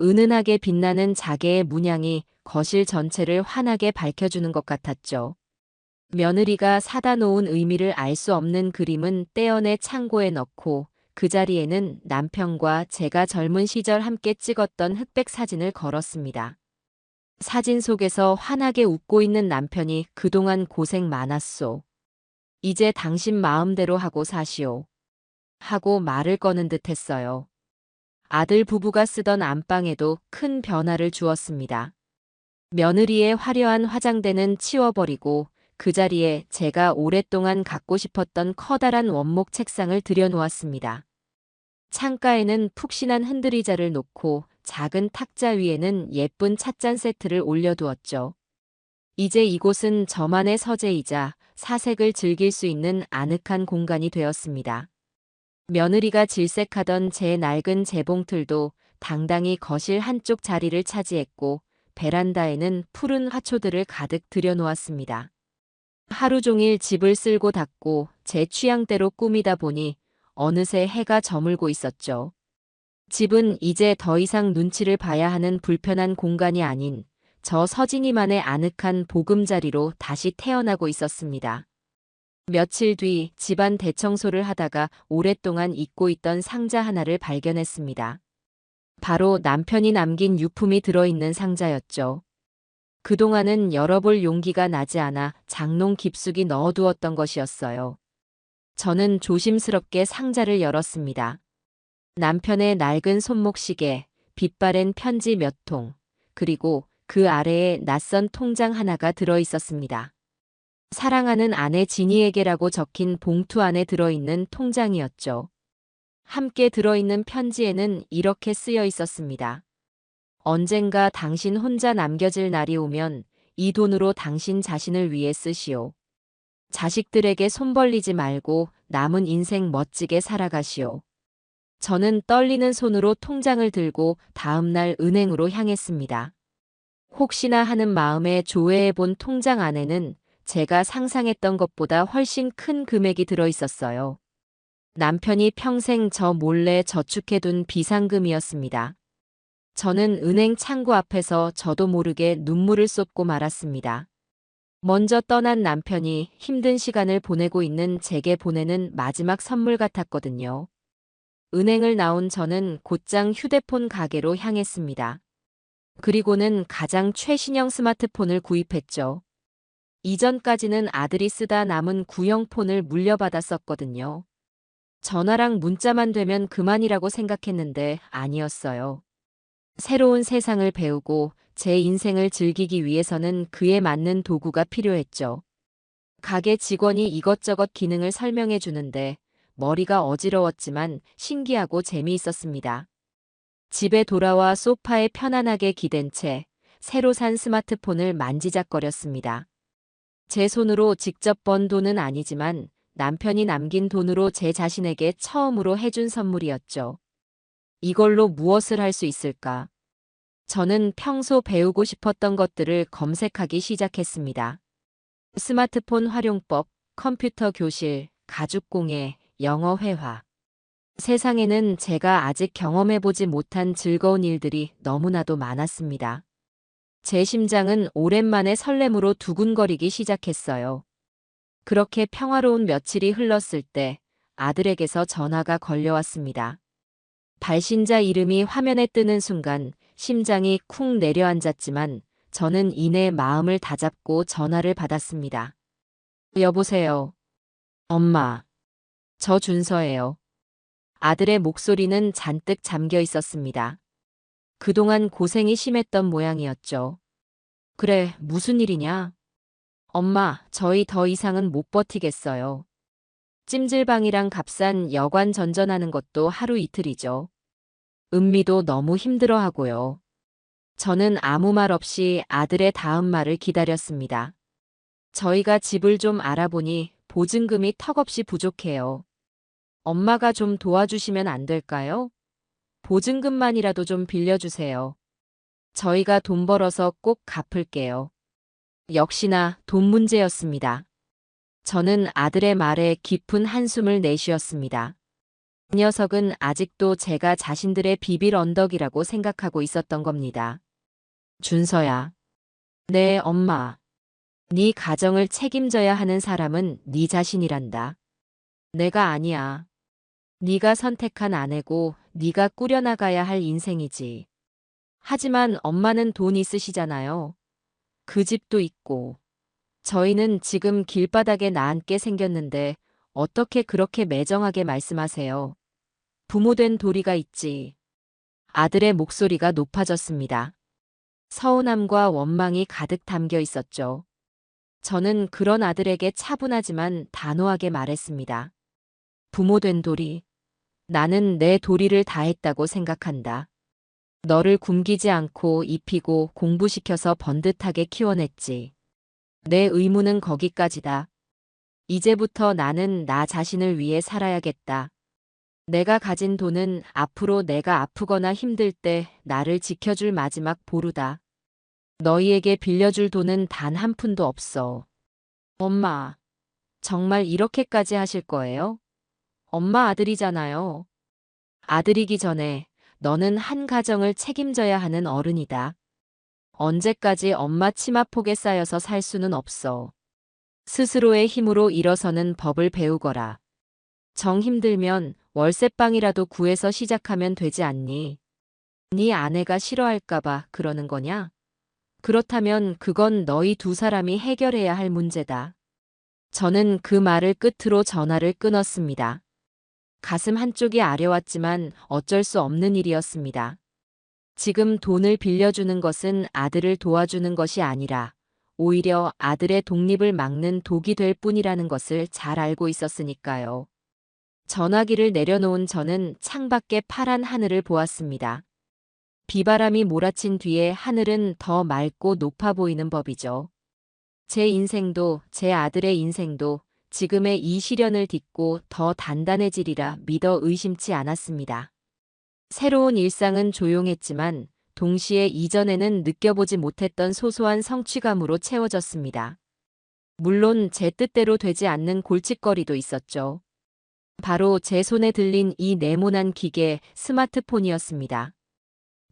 은은하게 빛나는 자개의 문양이 거실 전체를 환하게 밝혀주는 것 같았죠. 며느리가 사다 놓은 의미를 알 수 없는 그림은 떼어내 창고에 넣고 그 자리에는 남편과 제가 젊은 시절 함께 찍었던 흑백 사진을 걸었습니다. 사진 속에서 환하게 웃고 있는 남편이 그동안 고생 많았소. 이제 당신 마음대로 하고 사시오. 하고 말을 꺼는 듯 했어요. 아들 부부가 쓰던 안방에도 큰 변화를 주었습니다. 며느리의 화려한 화장대는 치워버리고 그 자리에 제가 오랫동안 갖고 싶었던 커다란 원목 책상을 들여놓았습니다. 창가에는 푹신한 흔들의자를 놓고 작은 탁자 위에는 예쁜 찻잔 세트를 올려두었죠. 이제 이곳은 저만의 서재이자 사색을 즐길 수 있는 아늑한 공간이 되었습니다. 며느리가 질색하던 제 낡은 재봉틀도 당당히 거실 한쪽 자리를 차지했고 베란다에는 푸른 화초들을 가득 들여놓았습니다. 하루 종일 집을 쓸고 닦고 제 취향대로 꾸미다 보니 어느새 해가 저물고 있었죠. 집은 이제 더 이상 눈치를 봐야 하는 불편한 공간이 아닌 저 서진이만의 아늑한 보금자리로 다시 태어나고 있었습니다. 며칠 뒤 집안 대청소를 하다가 오랫동안 잊고 있던 상자 하나를 발견했습니다. 바로 남편이 남긴 유품이 들어있는 상자였죠. 그동안은 열어볼 용기가 나지 않아 장롱 깊숙이 넣어두었던 것이었어요. 저는 조심스럽게 상자를 열었습니다. 남편의 낡은 손목시계, 빛바랜 편지 몇 통, 그리고 그 아래에 낯선 통장 하나가 들어 있었습니다. 사랑하는 아내 진이에게라고 적힌 봉투 안에 들어있는 통장이었죠. 함께 들어있는 편지에는 이렇게 쓰여 있었습니다. 언젠가 당신 혼자 남겨질 날이 오면 이 돈으로 당신 자신을 위해 쓰시오. 자식들에게 손 벌리지 말고 남은 인생 멋지게 살아가시오. 저는 떨리는 손으로 통장을 들고 다음날 은행으로 향했습니다. 혹시나 하는 마음에 조회해본 통장 안에는 제가 상상했던 것보다 훨씬 큰 금액이 들어 있었어요. 남편이 평생 저 몰래 저축해둔 비상금이었습니다. 저는 은행 창구 앞에서 저도 모르게 눈물을 쏟고 말았습니다. 먼저 떠난 남편이 힘든 시간을 보내고 있는 제게 보내는 마지막 선물 같았거든요. 은행을 나온 저는 곧장 휴대폰 가게로 향했습니다. 그리고는 가장 최신형 스마트폰을 구입했죠. 이전까지는 아들이 쓰다 남은 구형폰을 물려받았었거든요. 전화랑 문자만 되면 그만이라고 생각했는데 아니었어요. 새로운 세상을 배우고 제 인생을 즐기기 위해서는 그에 맞는 도구가 필요했죠. 가게 직원이 이것저것 기능을 설명해 주는데 머리가 어지러웠지만 신기하고 재미있었습니다. 집에 돌아와 소파에 편안하게 기댄 채 새로 산 스마트폰을 만지작거렸습니다. 제 손으로 직접 번 돈은 아니지만 남편이 남긴 돈으로 제 자신에게 처음으로 해준 선물이었죠. 이걸로 무엇을 할 수 있을까? 저는 평소 배우고 싶었던 것들을 검색하기 시작했습니다. 스마트폰 활용법, 컴퓨터 교실, 가죽공예, 영어 회화. 세상에는 제가 아직 경험해보지 못한 즐거운 일들이 너무나도 많았습니다. 제 심장은 오랜만에 설렘으로 두근거리기 시작했어요. 그렇게 평화로운 며칠이 흘렀을 때 아들에게서 전화가 걸려왔습니다. 발신자 이름이 화면에 뜨는 순간 심장이 쿵 내려앉았지만 저는 이내 마음을 다잡고 전화를 받았습니다. 여보세요. 엄마. 저 준서예요. 아들의 목소리는 잔뜩 잠겨 있었습니다. 그동안 고생이 심했던 모양이었죠. 그래, 무슨 일이냐? 엄마, 저희 더 이상은 못 버티겠어요. 찜질방이랑 값싼 여관 전전하는 것도 하루 이틀이죠. 은미도 너무 힘들어하고요. 저는 아무 말 없이 아들의 다음 말을 기다렸습니다. 저희가 집을 좀 알아보니 보증금이 턱없이 부족해요. 엄마가 좀 도와주시면 안 될까요? 보증금만이라도 좀 빌려주세요. 저희가 돈 벌어서 꼭 갚을게요. 역시나 돈 문제였습니다. 저는 아들의 말에 깊은 한숨을 내쉬었습니다. 이 녀석은 아직도 제가 자신들의 비빌 언덕이라고 생각하고 있었던 겁니다. 준서야. 네, 엄마. 네 가정을 책임져야 하는 사람은 네 자신이란다. 내가 아니야. 네가 선택한 아내고 네가 꾸려나가야 할 인생이지. 하지만 엄마는 돈 있으시잖아요. 그 집도 있고. 저희는 지금 길바닥에 나앉게 생겼는데 어떻게 그렇게 매정하게 말씀하세요. 부모된 도리가 있지. 아들의 목소리가 높아졌습니다. 서운함과 원망이 가득 담겨 있었죠. 저는 그런 아들에게 차분하지만 단호하게 말했습니다. 부모된 도리. 나는 내 도리를 다했다고 생각한다. 너를 굶기지 않고 입히고 공부시켜서 번듯하게 키워냈지. 내 의무는 거기까지다. 이제부터 나는 나 자신을 위해 살아야겠다. 내가 가진 돈은 앞으로 내가 아프거나 힘들 때 나를 지켜줄 마지막 보루다. 너희에게 빌려줄 돈은 단 한 푼도 없어. 엄마, 정말 이렇게까지 하실 거예요? 엄마 아들이잖아요. 아들이기 전에 너는 한 가정을 책임져야 하는 어른이다. 언제까지 엄마 치마폭에 쌓여서 살 수는 없어. 스스로의 힘으로 일어서는 법을 배우거라. 정 힘들면 월세방이라도 구해서 시작하면 되지 않니? 네 아내가 싫어할까봐 그러는 거냐? 그렇다면 그건 너희 두 사람이 해결해야 할 문제다. 저는 그 말을 끝으로 전화를 끊었습니다. 가슴 한쪽이 아려왔지만 어쩔 수 없는 일이었습니다. 지금 돈을 빌려주는 것은 아들을 도와주는 것이 아니라 오히려 아들의 독립을 막는 독이 될 뿐이라는 것을 잘 알고 있었으니까요. 전화기를 내려놓은 저는 창밖에 파란 하늘을 보았습니다. 비바람이 몰아친 뒤에 하늘은 더 맑고 높아 보이는 법이죠. 제 인생도 제 아들의 인생도 지금의 이 시련을 딛고 더 단단해지리라 믿어 의심치 않았습니다. 새로운 일상은 조용했지만 동시에 이전에는 느껴보지 못했던 소소한 성취감으로 채워졌습니다. 물론 제 뜻대로 되지 않는 골칫거리도 있었죠. 바로 제 손에 들린 이 네모난 기계 스마트폰이었습니다.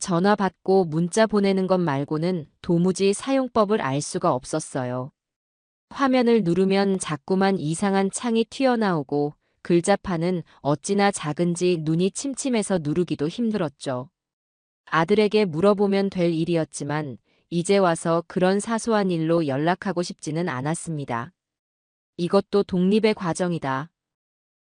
전화 받고 문자 보내는 것 말고는 도무지 사용법을 알 수가 없었어요. 화면을 누르면 자꾸만 이상한 창이 튀어나오고 글자판은 어찌나 작은지 눈이 침침해서 누르기도 힘들었죠. 아들에게 물어보면 될 일이었지만 이제 와서 그런 사소한 일로 연락하고 싶지는 않았습니다. 이것도 독립의 과정이다.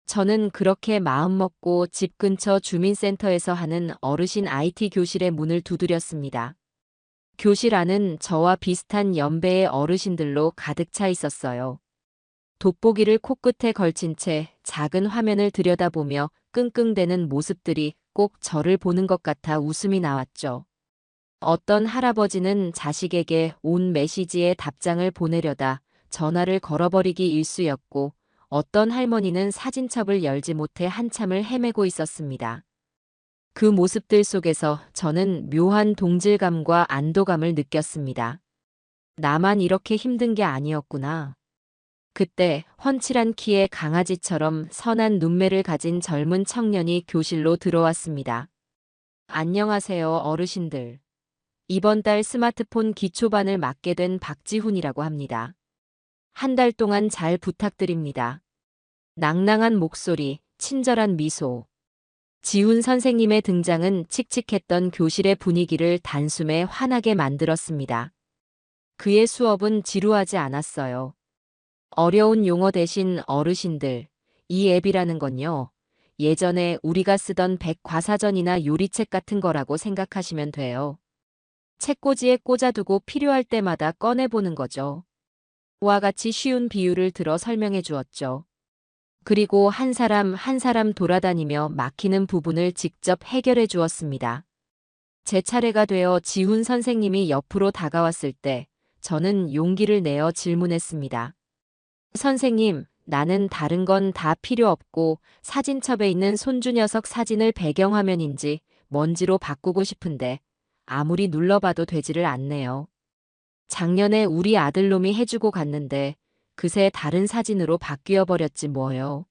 저는 그렇게 마음먹고 집 근처 주민센터에서 하는 어르신 IT 교실의 문을 두드렸습니다. 교실 안은 저와 비슷한 연배의 어르신들로 가득 차 있었어요. 돋보기를 코끝에 걸친 채 작은 화면을 들여다보며 끙끙대는 모습들이 꼭 저를 보는 것 같아 웃음이 나왔죠. 어떤 할아버지는 자식에게 온 메시지에 답장을 보내려다 전화를 걸어버리기 일쑤였고 어떤 할머니는 사진첩을 열지 못해 한참을 헤매고 있었습니다. 그 모습들 속에서 저는 묘한 동질감과 안도감을 느꼈습니다. 나만 이렇게 힘든 게 아니었구나. 그때 훤칠한 키에 강아지처럼 선한 눈매를 가진 젊은 청년이 교실로 들어왔습니다. 안녕하세요, 어르신들. 이번 달 스마트폰 기초반을 맡게 된 박지훈이라고 합니다. 한 달 동안 잘 부탁드립니다. 낭낭한 목소리, 친절한 미소. 지훈 선생님의 등장은 칙칙했던 교실의 분위기를 단숨에 환하게 만들었습니다. 그의 수업은 지루하지 않았어요. 어려운 용어 대신 어르신들, 이 앱이라는 건요. 예전에 우리가 쓰던 백과사전이나 요리책 같은 거라고 생각하시면 돼요. 책꽂이에 꽂아두고 필요할 때마다 꺼내보는 거죠. 와 같이 쉬운 비유를 들어 설명해 주었죠. 그리고 한 사람 한 사람 돌아다니며 막히는 부분을 직접 해결해 주었습니다. 제 차례가 되어 지훈 선생님이 옆으로 다가왔을 때 저는 용기를 내어 질문했습니다. 선생님, 나는 다른 건 다 필요 없고 사진첩에 있는 손주 녀석 사진을 배경화면인지 먼지로 바꾸고 싶은데 아무리 눌러봐도 되지를 않네요. 작년에 우리 아들놈이 해주고 갔는데 그새 다른 사진으로 바뀌어 버렸지 뭐요.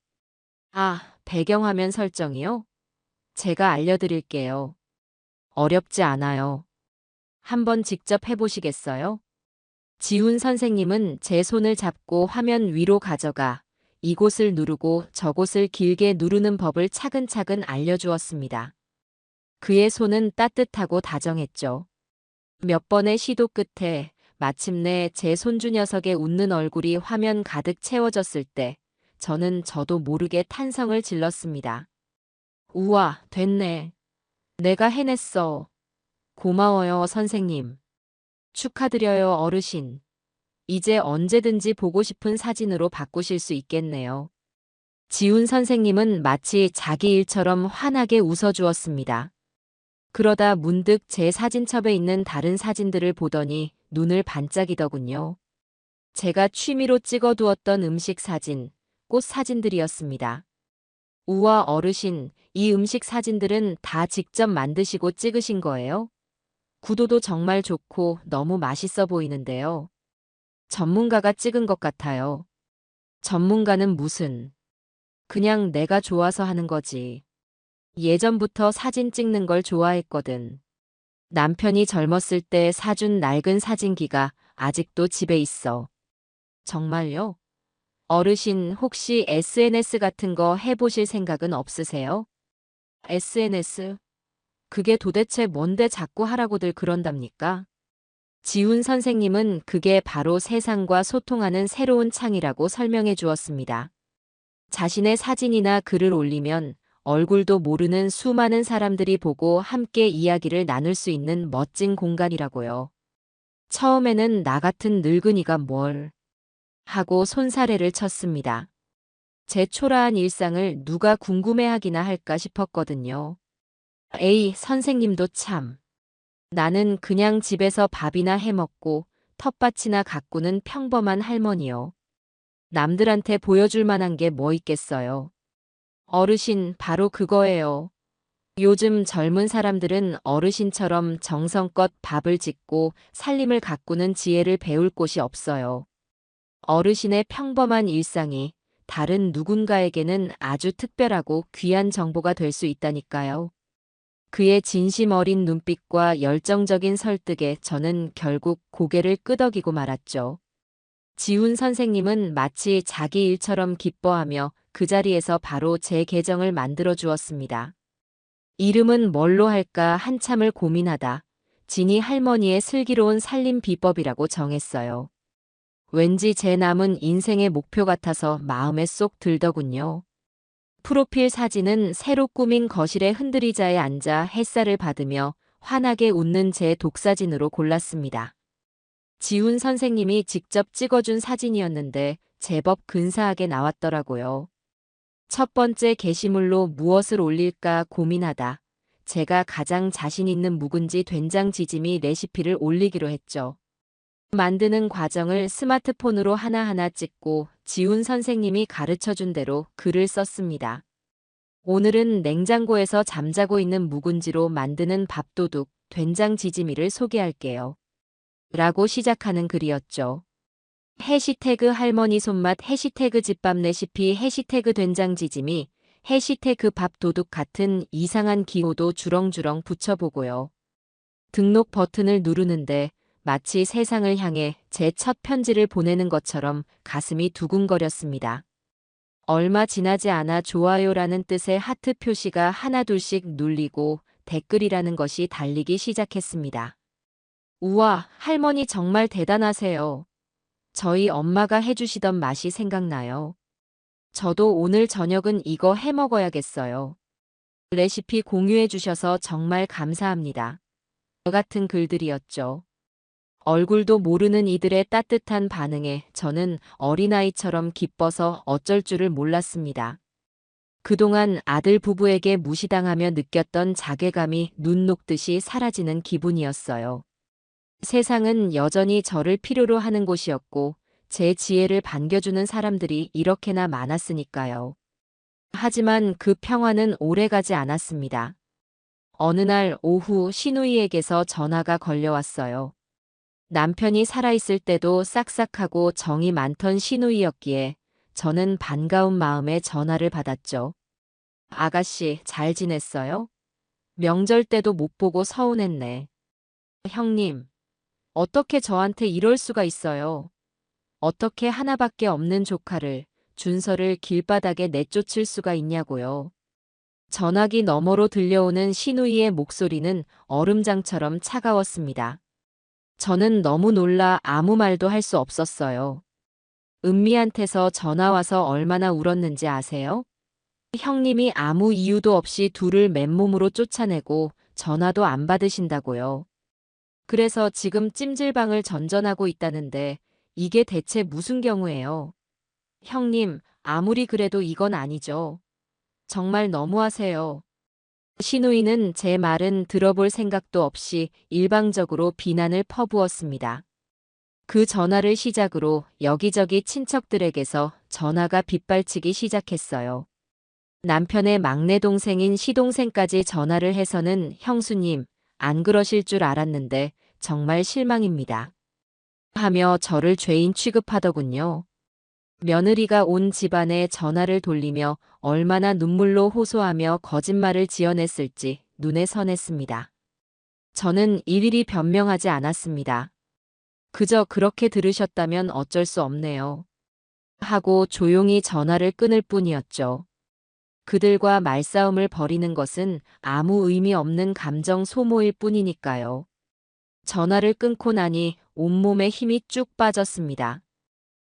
아, 배경화면 설정이요? 제가 알려드릴게요. 어렵지 않아요. 한번 직접 해보시겠어요? 지훈 선생님은 제 손을 잡고 화면 위로 가져가 이곳을 누르고 저곳을 길게 누르는 법을 차근차근 알려주었습니다. 그의 손은 따뜻하고 다정했죠. 몇 번의 시도 끝에 마침내 제 손주 녀석의 웃는 얼굴이 화면 가득 채워졌을 때 저도 모르게 탄성을 질렀습니다. 우와, 됐네. 내가 해냈어. 고마워요, 선생님. 축하드려요, 어르신. 이제 언제든지 보고 싶은 사진으로 바꾸실 수 있겠네요. 지훈 선생님은 마치 자기 일처럼 환하게 웃어주었습니다. 그러다 문득 제 사진첩에 있는 다른 사진들을 보더니 눈을 반짝이더군요. 제가 취미로 찍어두었던 음식 사진, 꽃 사진들이었습니다. 우와, 어르신, 이 음식 사진들은 다 직접 만드시고 찍으신 거예요? 구도도 정말 좋고 너무 맛있어 보이는데요. 전문가가 찍은 것 같아요. 전문가는 무슨. 그냥 내가 좋아서 하는 거지. 예전부터 사진 찍는 걸 좋아했거든. 남편이 젊었을 때 사준 낡은 사진기가 아직도 집에 있어. 정말요? 어르신 혹시 SNS 같은 거 해보실 생각은 없으세요? SNS? 그게 도대체 뭔데 자꾸 하라고들 그런답니까? 지훈 선생님은 그게 바로 세상과 소통하는 새로운 창이라고 설명해 주었습니다. 자신의 사진이나 글을 올리면 얼굴도 모르는 수많은 사람들이 보고 함께 이야기를 나눌 수 있는 멋진 공간이라고요. 처음에는 나 같은 늙은이가 뭘 하고 손사래를 쳤습니다. 제 초라한 일상을 누가 궁금해하기나 할까 싶었거든요. 에이, 선생님도 참. 나는 그냥 집에서 밥이나 해먹고 텃밭이나 가꾸는 평범한 할머니요. 남들한테 보여줄 만한 게 뭐 있겠어요. 어르신, 바로 그거예요. 요즘 젊은 사람들은 어르신처럼 정성껏 밥을 짓고 살림을 가꾸는 지혜를 배울 곳이 없어요. 어르신의 평범한 일상이 다른 누군가에게는 아주 특별하고 귀한 정보가 될 수 있다니까요. 그의 진심 어린 눈빛과 열정적인 설득에 저는 결국 고개를 끄덕이고 말았죠. 지훈 선생님은 마치 자기 일처럼 기뻐하며 그 자리에서 바로 제 계정을 만들어 주었습니다. 이름은 뭘로 할까 한참을 고민하다 진이 할머니의 슬기로운 살림 비법이라고 정했어요. 왠지 제 남은 인생의 목표 같아서 마음에 쏙 들더군요. 프로필 사진은 새로 꾸민 거실의 흔들의자에 앉아 햇살을 받으며 환하게 웃는 제 독사진으로 골랐습니다. 지훈 선생님이 직접 찍어준 사진이었는데 제법 근사하게 나왔더라고요. 첫 번째 게시물로 무엇을 올릴까 고민하다 제가 가장 자신 있는 묵은지 된장지짐이 레시피를 올리기로 했죠. 만드는 과정을 스마트폰으로 하나하나 찍고 지훈 선생님이 가르쳐준 대로 글을 썼습니다. 오늘은 냉장고에서 잠자고 있는 묵은지로 만드는 밥도둑 된장지짐이를 소개할게요. 라고 시작하는 글이었죠. 해시태그 할머니 손맛, 해시태그 집밥 레시피, 해시태그 된장지짐이, 해시태그 밥도둑 같은 이상한 기호도 주렁주렁 붙여보고요. 등록 버튼을 누르는데 마치 세상을 향해 제 첫 편지를 보내는 것처럼 가슴이 두근거렸습니다. 얼마 지나지 않아 좋아요라는 뜻의 하트 표시가 하나둘씩 눌리고 댓글이라는 것이 달리기 시작했습니다. 우와, 할머니 정말 대단하세요. 저희 엄마가 해주시던 맛이 생각나요. 저도 오늘 저녁은 이거 해 먹어야겠어요. 레시피 공유해 주셔서 정말 감사합니다. 같은 글들이었죠. 얼굴도 모르는 이들의 따뜻한 반응에 저는 어린아이처럼 기뻐서 어쩔 줄을 몰랐습니다. 그동안 아들 부부에게 무시당하며 느꼈던 자괴감이 눈 녹듯이 사라지는 기분이었어요. 세상은 여전히 저를 필요로 하는 곳이었고 제 지혜를 반겨주는 사람들이 이렇게나 많았으니까요. 하지만 그 평화는 오래가지 않았습니다. 어느 날 오후 시누이에게서 전화가 걸려왔어요. 남편이 살아있을 때도 싹싹하고 정이 많던 시누이였기에 저는 반가운 마음에 전화를 받았죠. 아가씨, 잘 지냈어요? 명절 때도 못 보고 서운했네. 형님, 어떻게 저한테 이럴 수가 있어요? 어떻게 하나밖에 없는 조카를, 준서를 길바닥에 내쫓을 수가 있냐고요. 전화기 너머로 들려오는 시누이의 목소리는 얼음장처럼 차가웠습니다. 저는 너무 놀라 아무 말도 할 수 없었어요. 은미한테서 전화와서 얼마나 울었는지 아세요? 형님이 아무 이유도 없이 둘을 맨몸으로 쫓아내고 전화도 안 받으신다고요. 그래서 지금 찜질방을 전전하고 있다는데 이게 대체 무슨 경우예요? 형님, 아무리 그래도 이건 아니죠. 정말 너무하세요. 시누이는 제 말은 들어볼 생각도 없이 일방적으로 비난을 퍼부었습니다. 그 전화를 시작으로 여기저기 친척들에게서 전화가 빗발치기 시작했어요. 남편의 막내 동생인 시동생까지 전화를 해서는 형수님, 안 그러실 줄 알았는데 정말 실망입니다. 하며 저를 죄인 취급하더군요. 며느리가 온 집안에 전화를 돌리며 얼마나 눈물로 호소하며 거짓말을 지어냈을지 눈에 선했습니다. 저는 일일이 변명하지 않았습니다. 그저 그렇게 들으셨다면 어쩔 수 없네요. 하고 조용히 전화를 끊을 뿐이었죠. 그들과 말싸움을 벌이는 것은 아무 의미 없는 감정 소모일 뿐이니까요. 전화를 끊고 나니 온몸에 힘이 쭉 빠졌습니다.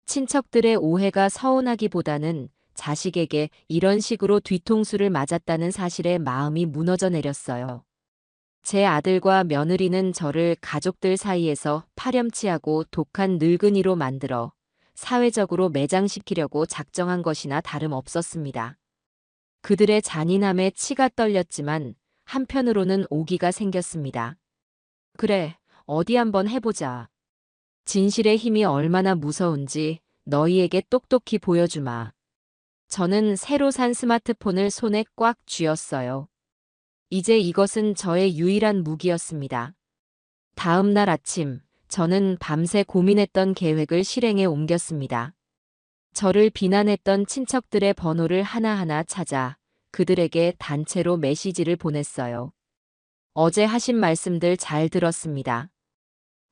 친척들의 오해가 서운하기보다는 자식에게 이런 식으로 뒤통수를 맞았다는 사실에 마음이 무너져 내렸어요. 제 아들과 며느리는 저를 가족들 사이에서 파렴치하고 독한 늙은이로 만들어 사회적으로 매장시키려고 작정한 것이나 다름없었습니다. 그들의 잔인함에 치가 떨렸지만 한편으로는 오기가 생겼습니다. 그래, 어디 한번 해보자. 진실의 힘이 얼마나 무서운지 너희에게 똑똑히 보여주마. 저는 새로 산 스마트폰을 손에 꽉 쥐었어요. 이제 이것은 저의 유일한 무기였습니다. 다음 날 아침, 저는 밤새 고민했던 계획을 실행에 옮겼습니다. 저를 비난했던 친척들의 번호를 하나하나 찾아 그들에게 단체로 메시지를 보냈어요. 어제 하신 말씀들 잘 들었습니다.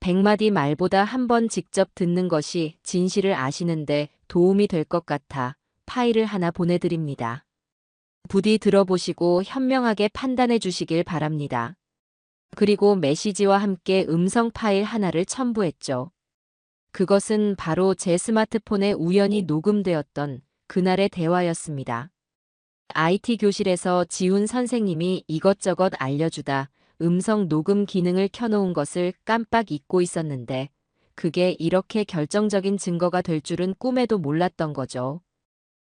100마디 말보다 한 번 직접 듣는 것이 진실을 아시는데 도움이 될 것 같아 파일을 하나 보내드립니다. 부디 들어보시고 현명하게 판단해 주시길 바랍니다. 그리고 메시지와 함께 음성 파일 하나를 첨부했죠. 그것은 바로 제 스마트폰에 우연히 녹음되었던 그날의 대화였습니다. IT 교실에서 지훈 선생님이 이것저것 알려주다 음성 녹음 기능을 켜놓은 것을 깜빡 잊고 있었는데 그게 이렇게 결정적인 증거가 될 줄은 꿈에도 몰랐던 거죠.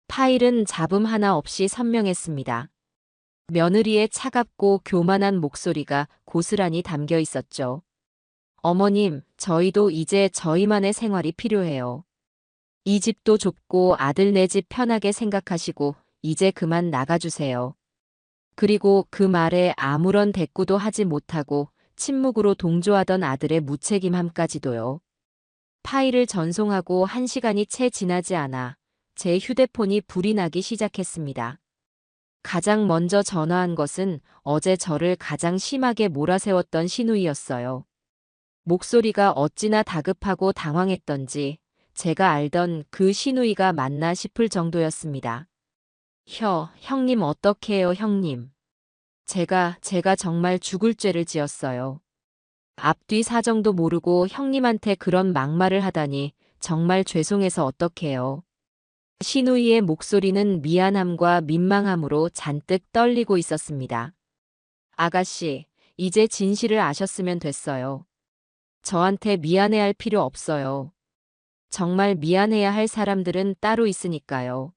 파일은 잡음 하나 없이 선명했습니다. 며느리의 차갑고 교만한 목소리가 고스란히 담겨 있었죠. 어머님, 저희도 이제 저희만의 생활이 필요해요. 이 집도 좁고 아들 내 집 편하게 생각하시고 이제 그만 나가주세요. 그리고 그 말에 아무런 대꾸도 하지 못하고 침묵으로 동조하던 아들의 무책임함까지도요. 파일을 전송하고 1시간이 채 지나지 않아 제 휴대폰이 불이 나기 시작했습니다. 가장 먼저 전화한 것은 어제 저를 가장 심하게 몰아세웠던 시누이였어요. 목소리가 어찌나 다급하고 당황했던지 제가 알던 그 시누이가 맞나 싶을 정도였습니다. 형님 어떡해요 형님. 제가 정말 죽을 죄를 지었어요. 앞뒤 사정도 모르고 형님한테 그런 막말을 하다니 정말 죄송해서 어떡해요. 시누이의 목소리는 미안함과 민망함으로 잔뜩 떨리고 있었습니다. 아가씨, 이제 진실을 아셨으면 됐어요. 저한테 미안해할 필요 없어요. 정말 미안해야 할 사람들은 따로 있으니까요.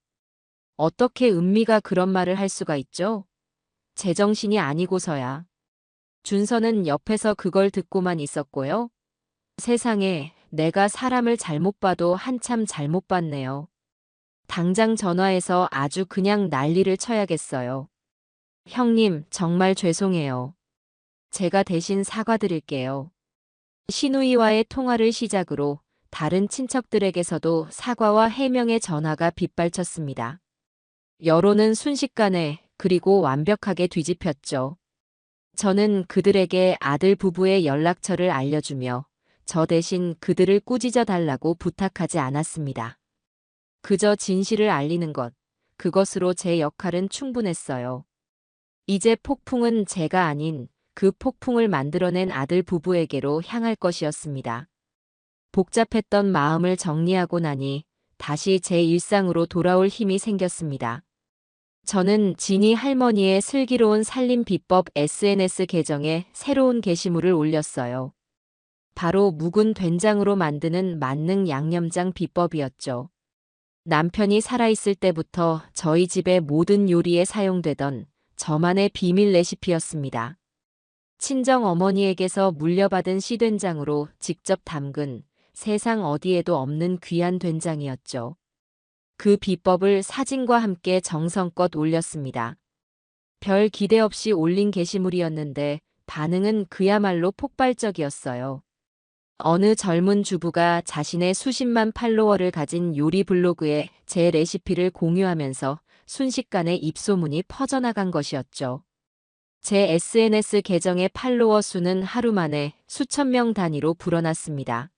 어떻게 은미가 그런 말을 할 수가 있죠? 제정신이 아니고서야. 준서는 옆에서 그걸 듣고만 있었고요. 세상에, 내가 사람을 잘못 봐도 한참 잘못 봤네요. 당장 전화해서 아주 그냥 난리를 쳐야겠어요. 형님, 정말 죄송해요. 제가 대신 사과드릴게요. 시누이와의 통화를 시작으로 다른 친척들에게서도 사과와 해명의 전화가 빗발쳤습니다. 여론은 순식간에 그리고 완벽하게 뒤집혔죠. 저는 그들에게 아들 부부의 연락처를 알려주며 저 대신 그들을 꾸짖어 달라고 부탁하지 않았습니다. 그저 진실을 알리는 것, 그것으로 제 역할은 충분했어요. 이제 폭풍은 제가 아닌 그 폭풍을 만들어낸 아들 부부에게로 향할 것이었습니다. 복잡했던 마음을 정리하고 나니 다시 제 일상으로 돌아올 힘이 생겼습니다. 저는 진이 할머니의 슬기로운 살림 비법 SNS 계정에 새로운 게시물을 올렸어요. 바로 묵은 된장으로 만드는 만능 양념장 비법이었죠. 남편이 살아있을 때부터 저희 집의 모든 요리에 사용되던 저만의 비밀 레시피였습니다. 친정 어머니에게서 물려받은 씨된장으로 직접 담근 세상 어디에도 없는 귀한 된장이었죠. 그 비법을 사진과 함께 정성껏 올렸습니다. 별 기대 없이 올린 게시물이었는데 반응은 그야말로 폭발적이었어요. 어느 젊은 주부가 자신의 수십만 팔로워를 가진 요리 블로그에 제 레시피를 공유하면서 순식간에 입소문이 퍼져나간 것이었죠. 제 SNS 계정의 팔로워 수는 하루 만에 수천 명 단위로 불어났습니다.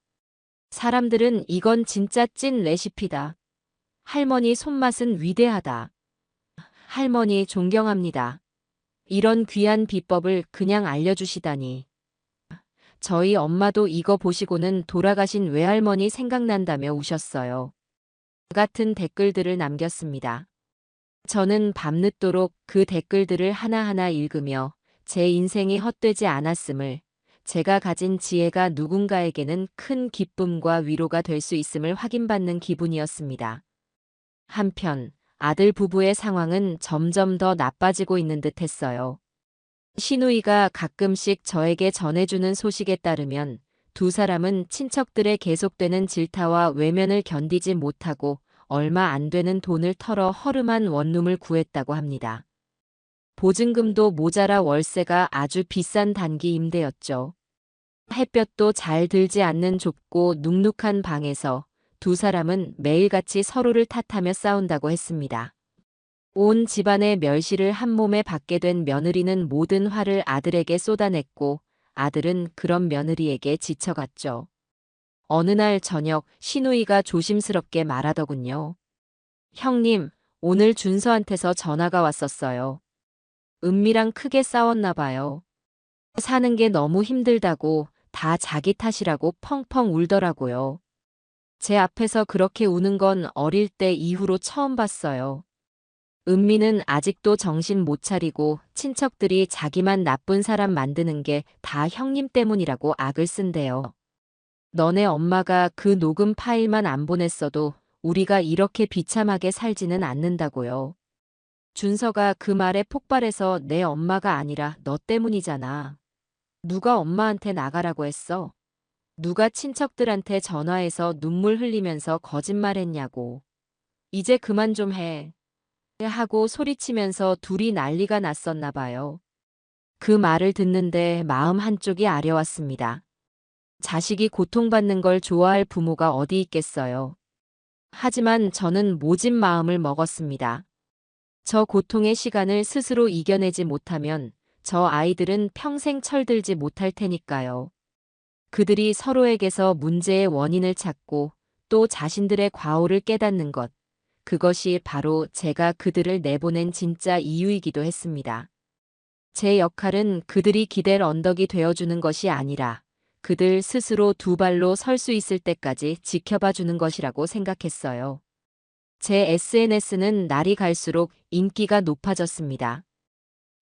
사람들은 이건 진짜 찐 레시피다. 할머니 손맛은 위대하다. 할머니 존경합니다. 이런 귀한 비법을 그냥 알려주시다니. 저희 엄마도 이거 보시고는 돌아가신 외할머니 생각난다며 우셨어요. 같은 댓글들을 남겼습니다. 저는 밤늦도록 그 댓글들을 하나하나 읽으며 제 인생이 헛되지 않았음을, 제가 가진 지혜가 누군가에게는 큰 기쁨과 위로가 될 수 있음을 확인받는 기분이었습니다. 한편 아들 부부의 상황은 점점 더 나빠지고 있는 듯 했어요. 시누이가 가끔씩 저에게 전해주는 소식에 따르면 두 사람은 친척들의 계속되는 질타와 외면을 견디지 못하고 얼마 안 되는 돈을 털어 허름한 원룸을 구했다고 합니다. 보증금도 모자라 월세가 아주 비싼 단기 임대였죠. 햇볕도 잘 들지 않는 좁고 눅눅한 방에서 두 사람은 매일같이 서로를 탓하며 싸운다고 했습니다. 온 집안의 멸시를 한 몸에 받게 된 며느리는 모든 화를 아들에게 쏟아냈고 아들은 그런 며느리에게 지쳐갔죠. 어느 날 저녁 시누이가 조심스럽게 말하더군요. 형님, 오늘 준서한테서 전화가 왔었어요. 은미랑 크게 싸웠나 봐요. 사는 게 너무 힘들다고 다 자기 탓이라고 펑펑 울더라고요. 제 앞에서 그렇게 우는 건 어릴 때 이후로 처음 봤어요. 은미는 아직도 정신 못 차리고 친척들이 자기만 나쁜 사람 만드는 게 다 형님 때문이라고 악을 쓴대요. 너네 엄마가 그 녹음 파일만 안 보냈어도 우리가 이렇게 비참하게 살지는 않는다고요. 준서가 그 말에 폭발해서 내 엄마가 아니라 너 때문이잖아. 누가 엄마한테 나가라고 했어? 누가 친척들한테 전화해서 눈물 흘리면서 거짓말했냐고. 이제 그만 좀 해. 하고 소리치면서 둘이 난리가 났었나 봐요. 그 말을 듣는데 마음 한쪽이 아려왔습니다. 자식이 고통받는 걸 좋아할 부모가 어디 있겠어요. 하지만 저는 모진 마음을 먹었습니다. 저 고통의 시간을 스스로 이겨내지 못하면 저 아이들은 평생 철들지 못할 테니까요. 그들이 서로에게서 문제의 원인을 찾고 또 자신들의 과오를 깨닫는 것, 그것이 바로 제가 그들을 내보낸 진짜 이유이기도 했습니다. 제 역할은 그들이 기댈 언덕이 되어주는 것이 아니라 그들 스스로 두 발로 설 수 있을 때까지 지켜봐 주는 것이라고 생각했어요. 제 SNS는 날이 갈수록 인기가 높아졌습니다.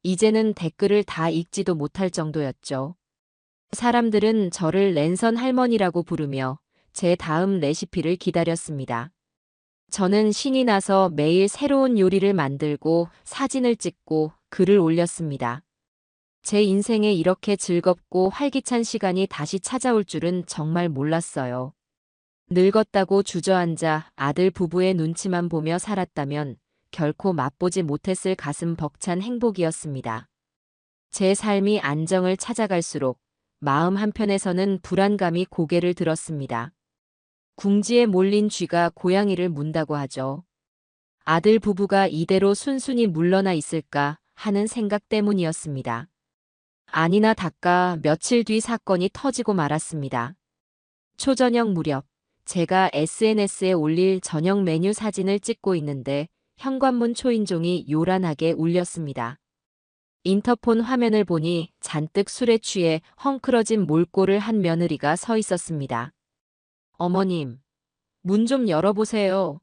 이제는 댓글을 다 읽지도 못할 정도였죠. 사람들은 저를 랜선 할머니라고 부르며 제 다음 레시피를 기다렸습니다. 저는 신이 나서 매일 새로운 요리를 만들고 사진을 찍고 글을 올렸습니다. 제 인생에 이렇게 즐겁고 활기찬 시간이 다시 찾아올 줄은 정말 몰랐어요. 늙었다고 주저앉아 아들 부부의 눈치만 보며 살았다면 결코 맛보지 못했을 가슴 벅찬 행복이었습니다. 제 삶이 안정을 찾아갈수록 마음 한편에서는 불안감이 고개를 들었습니다. 궁지에 몰린 쥐가 고양이를 문다고 하죠. 아들 부부가 이대로 순순히 물러나 있을까 하는 생각 때문이었습니다. 아니나 다를까 며칠 뒤 사건이 터지고 말았습니다. 초저녁 무렵 제가 SNS에 올릴 저녁 메뉴 사진을 찍고 있는데 현관문 초인종이 요란하게 울렸습니다. 인터폰 화면을 보니 잔뜩 술에 취해 헝클어진 몰골을 한 며느리가 서 있었습니다. 어머님, 문 좀 열어보세요.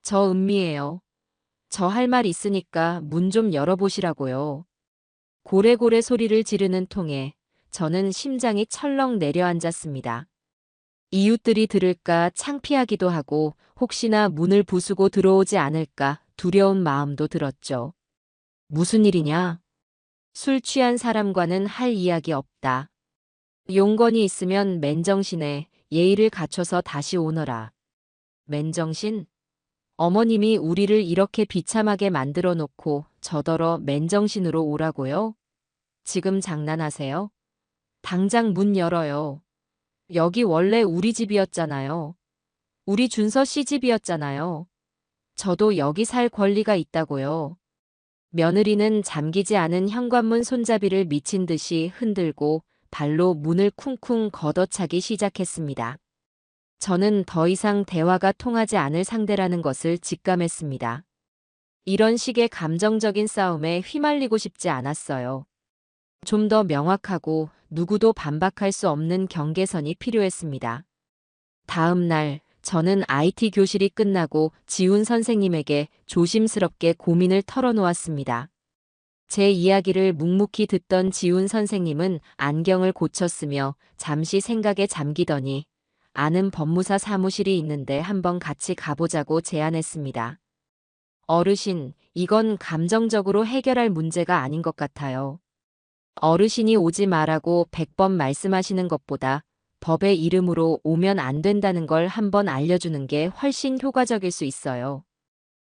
저 은미예요. 저 할 말 있으니까 문 좀 열어보시라고요. 고래고래 소리를 지르는 통에 저는 심장이 철렁 내려앉았습니다. 이웃들이 들을까 창피하기도 하고 혹시나 문을 부수고 들어오지 않을까 두려운 마음도 들었죠. 무슨 일이냐? 술 취한 사람과는 할 이야기 없다. 용건이 있으면 맨정신에 예의를 갖춰서 다시 오너라. 맨정신? 어머님이 우리를 이렇게 비참하게 만들어 놓고 저더러 맨정신으로 오라고요? 지금 장난하세요? 당장 문 열어요. 여기 원래 우리 집이었잖아요. 우리 준서 씨 집이었잖아요. 저도 여기 살 권리가 있다고요. 며느리는 잠기지 않은 현관문 손잡이를 미친 듯이 흔들고 발로 문을 쿵쿵 걷어차기 시작했습니다. 저는 더 이상 대화가 통하지 않을 상대라는 것을 직감했습니다. 이런 식의 감정적인 싸움에 휘말리고 싶지 않았어요. 좀 더 명확하고 누구도 반박할 수 없는 경계선이 필요했습니다. 다음 날, 저는 IT 교실이 끝나고 지훈 선생님에게 조심스럽게 고민을 털어놓았습니다. 제 이야기를 묵묵히 듣던 지훈 선생님은 안경을 고쳤으며 잠시 생각에 잠기더니 아는 법무사 사무실이 있는데 한번 같이 가보자고 제안했습니다. 어르신, 이건 감정적으로 해결할 문제가 아닌 것 같아요. 어르신이 오지 말라고 100번 말씀하시는 것보다 법의 이름으로 오면 안 된다는 걸 한번 알려주는 게 훨씬 효과적일 수 있어요.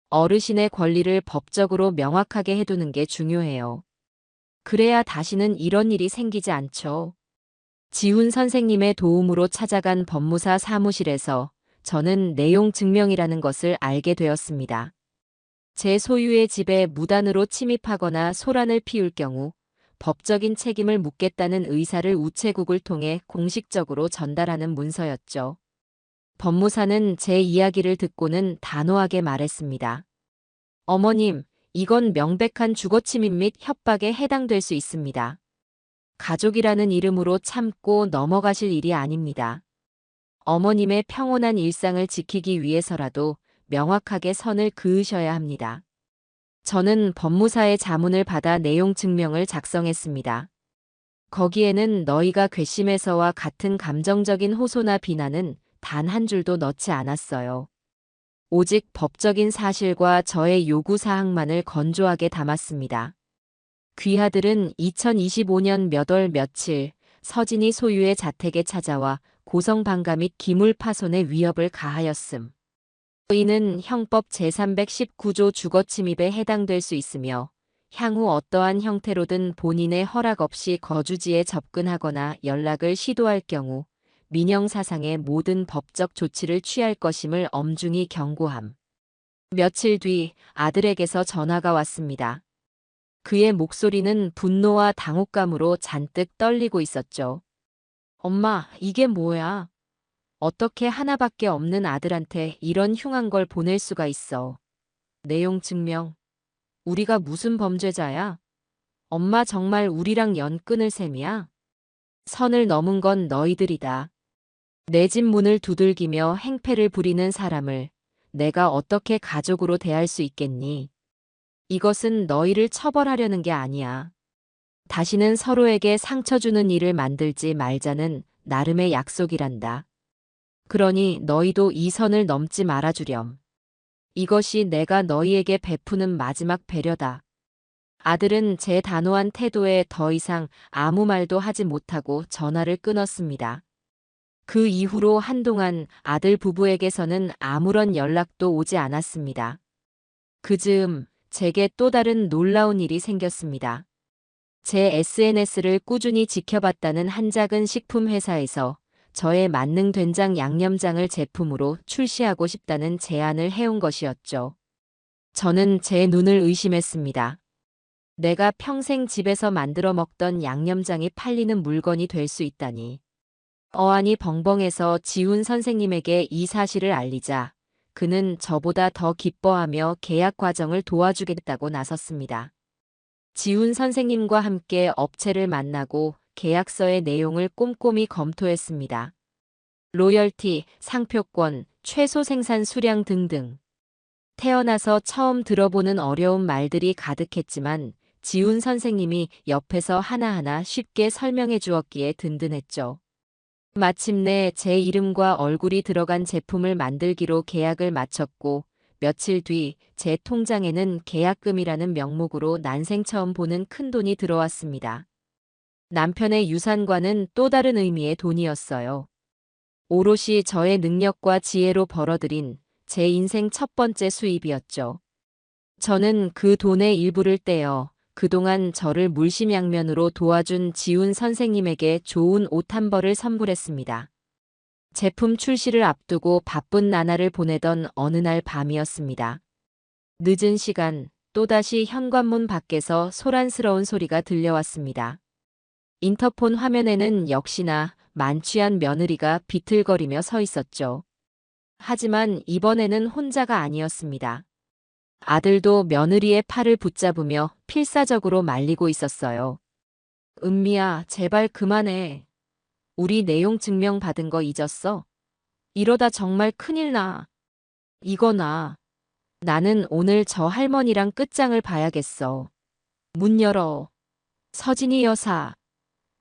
어르신의 권리를 법적으로 명확하게 해두는 게 중요해요. 그래야 다시는 이런 일이 생기지 않죠. 지훈 선생님의 도움으로 찾아간 법무사 사무실에서 저는 내용 증명이라는 것을 알게 되었습니다. 제 소유의 집에 무단으로 침입하거나 소란을 피울 경우 법적인 책임을 묻겠다는 의사를 우체국을 통해 공식적으로 전달하는 문서였죠. 법무사는 제 이야기를 듣고는 단호하게 말했습니다. 어머님, 이건 명백한 주거침입 및 협박에 해당될 수 있습니다. 가족이라는 이름으로 참고 넘어가실 일이 아닙니다. 어머님의 평온한 일상을 지키기 위해서라도 명확하게 선을 그으셔야 합니다. 저는 법무사의 자문을 받아 내용 증명을 작성했습니다. 거기에는 너희가 괘씸해서와 같은 감정적인 호소나 비난은 단 한 줄도 넣지 않았어요. 오직 법적인 사실과 저의 요구사항만을 건조하게 담았습니다. 귀하들은 2025년 몇 월 며칠 서진이 소유의 자택에 찾아와 고성방가 및 기물 파손의 위협을 가하였음. 이는 형법 제319조 주거침입에 해당될 수 있으며 향후 어떠한 형태로든 본인의 허락 없이 거주지에 접근하거나 연락을 시도할 경우 민형사상의 모든 법적 조치를 취할 것임을 엄중히 경고함. 며칠 뒤 아들에게서 전화가 왔습니다. 그의 목소리는 분노와 당혹감으로 잔뜩 떨리고 있었죠. 엄마, 이게 뭐야? 어떻게 하나밖에 없는 아들한테 이런 흉한 걸 보낼 수가 있어. 내용 증명. 우리가 무슨 범죄자야? 엄마 정말 우리랑 연 끊을 셈이야? 선을 넘은 건 너희들이다. 내 집 문을 두들기며 행패를 부리는 사람을 내가 어떻게 가족으로 대할 수 있겠니? 이것은 너희를 처벌하려는 게 아니야. 다시는 서로에게 상처 주는 일을 만들지 말자는 나름의 약속이란다. 그러니 너희도 이 선을 넘지 말아주렴. 이것이 내가 너희에게 베푸는 마지막 배려다. 아들은 제 단호한 태도에 더 이상 아무 말도 하지 못하고 전화를 끊었습니다. 그 이후로 한동안 아들 부부에게서는 아무런 연락도 오지 않았습니다. 그 즈음 제게 또 다른 놀라운 일이 생겼습니다. 제 SNS를 꾸준히 지켜봤다는 한 작은 식품 회사에서 저의 만능 된장 양념장을 제품으로 출시하고 싶다는 제안을 해온 것이었죠. 저는 제 눈을 의심했습니다. 내가 평생 집에서 만들어 먹던 양념장이 팔리는 물건이 될 수 있다니. 어안이 벙벙해서 지훈 선생님에게 이 사실을 알리자 그는 저보다 더 기뻐하며 계약 과정을 도와주겠다고 나섰습니다. 지훈 선생님과 함께 업체를 만나고 계약서의 내용을 꼼꼼히 검토했습니다. 로열티, 상표권, 최소 생산 수량 등등. 태어나서 처음 들어보는 어려운 말들이 가득했지만 지훈 선생님이 옆에서 하나하나 쉽게 설명해 주었기에 든든했죠. 마침내 제 이름과 얼굴이 들어간 제품을 만들기로 계약을 마쳤고 며칠 뒤 제 통장에는 계약금이라는 명목으로 난생 처음 보는 큰돈이 들어왔습니다. 남편의 유산과는 또 다른 의미의 돈이었어요. 오롯이 저의 능력과 지혜로 벌어들인 제 인생 첫 번째 수입이었죠. 저는 그 돈의 일부를 떼어 그동안 저를 물심양면으로 도와준 지훈 선생님에게 좋은 옷 한 벌을 선물했습니다. 제품 출시를 앞두고 바쁜 나날을 보내던 어느 날 밤이었습니다. 늦은 시간, 또다시 현관문 밖에서 소란스러운 소리가 들려왔습니다. 인터폰 화면에는 역시나 만취한 며느리가 비틀거리며 서 있었죠. 하지만 이번에는 혼자가 아니었습니다. 아들도 며느리의 팔을 붙잡으며 필사적으로 말리고 있었어요. 은미야, 제발 그만해. 우리 내용 증명 받은 거 잊었어? 이러다 정말 큰일 나. 이거나. 나는 오늘 저 할머니랑 끝장을 봐야겠어. 문 열어. 서진이 여사.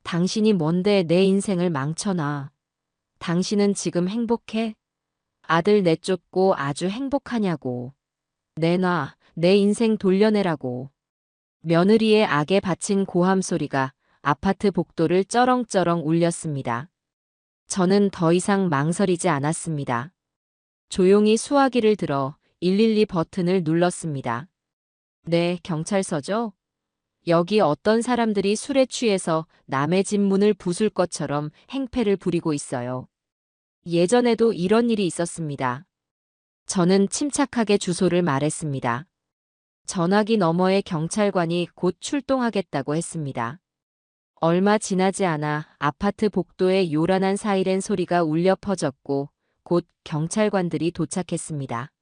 당신이 뭔데 내 인생을 망쳐놔. 당신은 지금 행복해? 아들 내쫓고 아주 행복하냐고. 내놔, 내 인생 돌려내라고. 며느리의 악에 바친 고함 소리가 아파트 복도를 쩌렁쩌렁 울렸습니다. 저는 더 이상 망설이지 않았습니다. 조용히 수화기를 들어 112 버튼을 눌렀습니다. 네, 경찰서죠? 여기 어떤 사람들이 술에 취해서 남의 집 문을 부술 것처럼 행패를 부리고 있어요. 예전에도 이런 일이 있었습니다. 저는 침착하게 주소를 말했습니다. 전화기 너머의 경찰관이 곧 출동하겠다고 했습니다. 얼마 지나지 않아 아파트 복도에 요란한 사이렌 소리가 울려 퍼졌고 곧 경찰관들이 도착했습니다.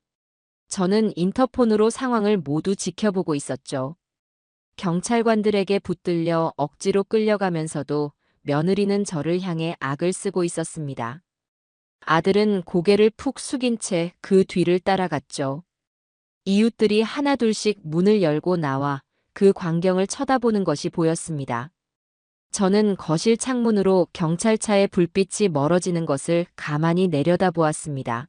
저는 인터폰으로 상황을 모두 지켜보고 있었죠. 경찰관들에게 붙들려 억지로 끌려가면서도 며느리는 저를 향해 악을 쓰고 있었습니다. 아들은 고개를 푹 숙인 채 그 뒤를 따라갔죠. 이웃들이 하나둘씩 문을 열고 나와 그 광경을 쳐다보는 것이 보였습니다. 저는 거실 창문으로 경찰차의 불빛이 멀어지는 것을 가만히 내려다보았습니다.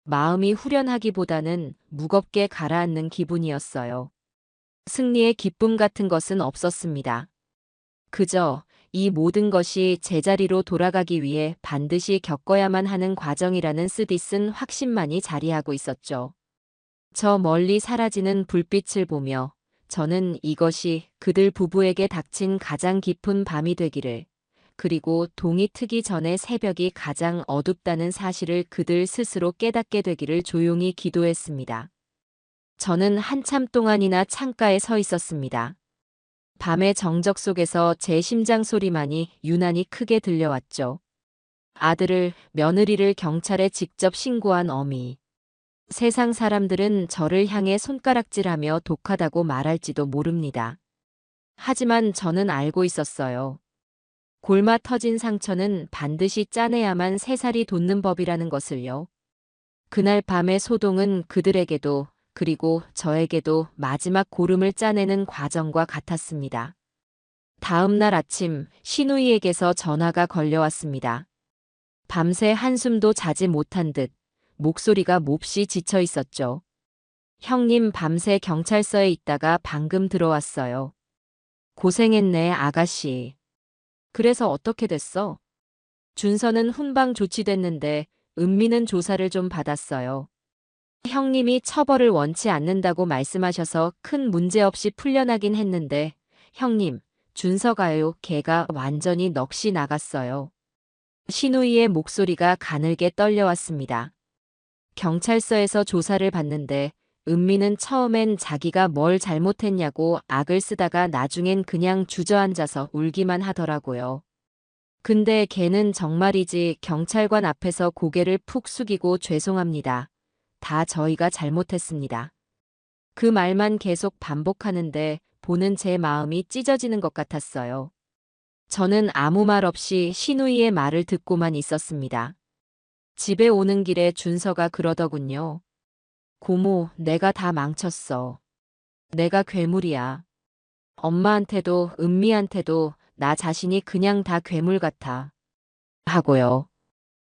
마음이 후련하기보다는 무겁게 가라앉는 기분이었어요. 승리의 기쁨 같은 것은 없었습니다. 그저 이 모든 것이 제자리로 돌아가기 위해 반드시 겪어야만 하는 과정이라는 쓰디쓴 확신만이 자리하고 있었죠. 저 멀리 사라지는 불빛을 보며 저는 이것이 그들 부부에게 닥친 가장 깊은 밤이 되기를, 그리고 동이 트기 전에 새벽이 가장 어둡다는 사실을 그들 스스로 깨닫게 되기를 조용히 기도했습니다. 저는 한참 동안이나 창가에 서 있었습니다. 밤의 정적 속에서 제 심장 소리만이 유난히 크게 들려왔죠. 아들을, 며느리를 경찰에 직접 신고한 어미. 세상 사람들은 저를 향해 손가락질하며 독하다고 말할지도 모릅니다. 하지만 저는 알고 있었어요. 골마 터진 상처는 반드시 짜내야만 새살이 돋는 법이라는 것을요. 그날 밤의 소동은 그들에게도, 그리고 저에게도 마지막 고름을 짜내는 과정과 같았습니다. 다음 날 아침 시누이에게서 전화가 걸려왔습니다. 밤새 한숨도 자지 못한 듯 목소리가 몹시 지쳐 있었죠. 형님, 밤새 경찰서에 있다가 방금 들어왔어요. 고생했네, 아가씨. 그래서 어떻게 됐어? 준서는 훈방 조치됐는데 은미는 조사를 좀 받았어요. 형님이 처벌을 원치 않는다고 말씀하셔서 큰 문제 없이 풀려나긴 했는데, 형님, 준서가요, 걔가 완전히 넋이 나갔어요. 시누이의 목소리가 가늘게 떨려왔습니다. 경찰서에서 조사를 받는데 은미는 처음엔 자기가 뭘 잘못했냐고 악을 쓰다가 나중엔 그냥 주저앉아서 울기만 하더라고요. 근데 걔는 정말이지 경찰관 앞에서 고개를 푹 숙이고 죄송합니다. 다 저희가 잘못했습니다. 그 말만 계속 반복하는데 보는 제 마음이 찢어지는 것 같았어요. 저는 아무 말 없이 시누이의 말을 듣고만 있었습니다. 집에 오는 길에 준서가 그러더군요. 고모, 내가 다 망쳤어. 내가 괴물이야. 엄마한테도 은미한테도 나 자신이 그냥 다 괴물 같아. 하고요.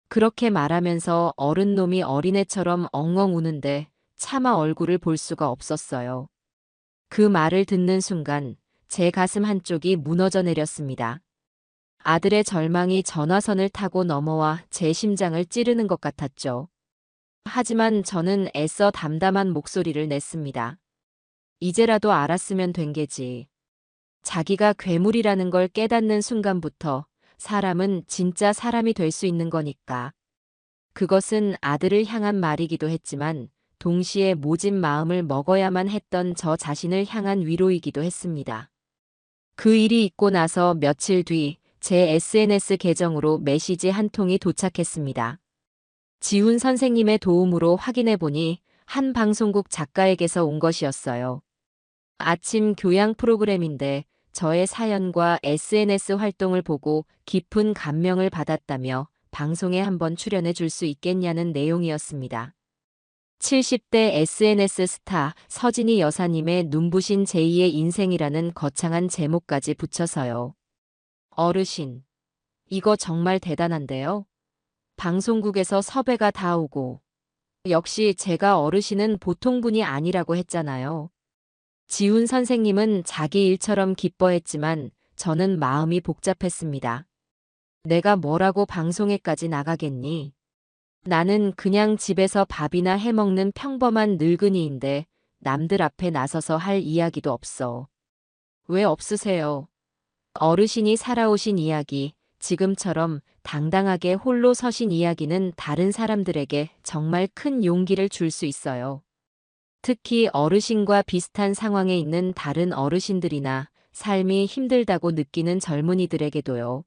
그렇게 말하면서 어른 놈이 어린애처럼 엉엉 우는데 차마 얼굴을 볼 수가 없었어요. 그 말을 듣는 순간 제 가슴 한쪽이 무너져 내렸습니다. 아들의 절망이 전화선을 타고 넘어와 제 심장을 찌르는 것 같았죠. 하지만 저는 애써 담담한 목소리를 냈습니다. 이제라도 알았으면 된 게지. 자기가 괴물이라는 걸 깨닫는 순간부터 사람은 진짜 사람이 될 수 있는 거니까. 그것은 아들을 향한 말이기도 했지만 동시에 모진 마음을 먹어야만 했던 저 자신을 향한 위로이기도 했습니다. 그 일이 있고 나서 며칠 뒤 제 SNS 계정으로 메시지 한 통이 도착했습니다. 지훈 선생님의 도움으로 확인해 보니 한 방송국 작가에게서 온 것이었어요. 아침 교양 프로그램인데 저의 사연과 SNS 활동을 보고 깊은 감명을 받았다며 방송에 한번 출연해 줄 수 있겠냐는 내용이었습니다. 70대 SNS 스타 서진이 여사님의 눈부신 제2의 인생이라는 거창한 제목까지 붙여서요. 어르신, 이거 정말 대단한데요? 방송국에서 섭외가 다 오고, 역시 제가 어르신은 보통 분이 아니라고 했잖아요. 지훈 선생님은 자기 일처럼 기뻐했지만 저는 마음이 복잡했습니다. 내가 뭐라고 방송에까지 나가겠니? 나는 그냥 집에서 밥이나 해먹는 평범한 늙은이인데 남들 앞에 나서서 할 이야기도 없어. 왜 없으세요? 어르신이 살아오신 이야기, 지금처럼 당당하게 홀로 서신 이야기는 다른 사람들에게 정말 큰 용기를 줄 수 있어요. 특히 어르신과 비슷한 상황에 있는 다른 어르신들이나 삶이 힘들다고 느끼는 젊은이들에게도요.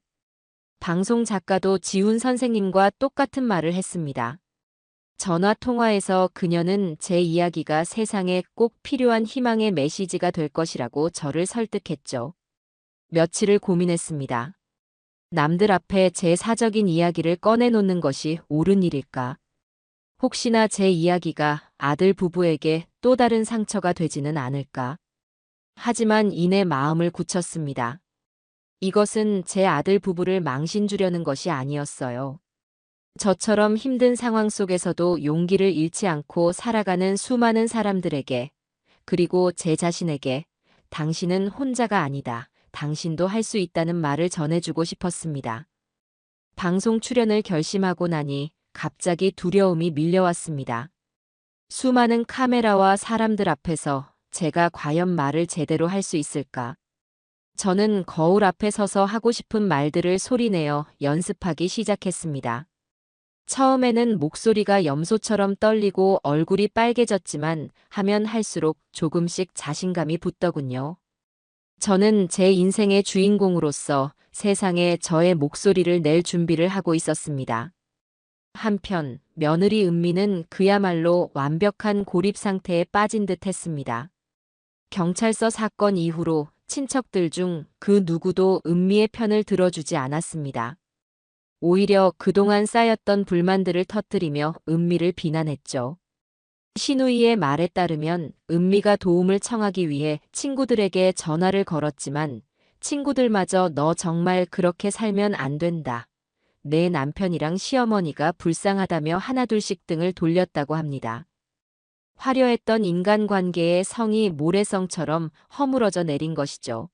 방송 작가도 지훈 선생님과 똑같은 말을 했습니다. 전화 통화에서 그녀는 제 이야기가 세상에 꼭 필요한 희망의 메시지가 될 것이라고 저를 설득했죠. 며칠을 고민했습니다. 남들 앞에 제 사적인 이야기를 꺼내놓는 것이 옳은 일일까? 혹시나 제 이야기가 아들 부부에게 또 다른 상처가 되지는 않을까? 하지만 이내 마음을 굳혔습니다. 이것은 제 아들 부부를 망신 주려는 것이 아니었어요. 저처럼 힘든 상황 속에서도 용기를 잃지 않고 살아가는 수많은 사람들에게, 그리고 제 자신에게, 당신은 혼자가 아니다. 당신도 할 수 있다는 말을 전해주고 싶었습니다. 방송 출연을 결심하고 나니 갑자기 두려움이 밀려왔습니다. 수많은 카메라와 사람들 앞에서 제가 과연 말을 제대로 할 수 있을까? 저는 거울 앞에 서서 하고 싶은 말들을 소리내어 연습하기 시작했습니다. 처음에는 목소리가 염소처럼 떨리고 얼굴이 빨개졌지만 하면 할수록 조금씩 자신감이 붙더군요. 저는 제 인생의 주인공으로서 세상에 저의 목소리를 낼 준비를 하고 있었습니다. 한편 며느리 은미는 그야말로 완벽한 고립 상태에 빠진 듯 했습니다. 경찰서 사건 이후로 친척들 중 그 누구도 은미의 편을 들어주지 않았습니다. 오히려 그동안 쌓였던 불만들을 터뜨리며 은미를 비난했죠. 시누이의 말에 따르면 은미가 도움을 청하기 위해 친구들에게 전화를 걸었지만 친구들마저 너 정말 그렇게 살면 안 된다. 내 남편이랑 시어머니가 불쌍하다며 하나둘씩 등을 돌렸다고 합니다. 화려했던 인간관계의 성이 모래성처럼 허물어져 내린 것이죠.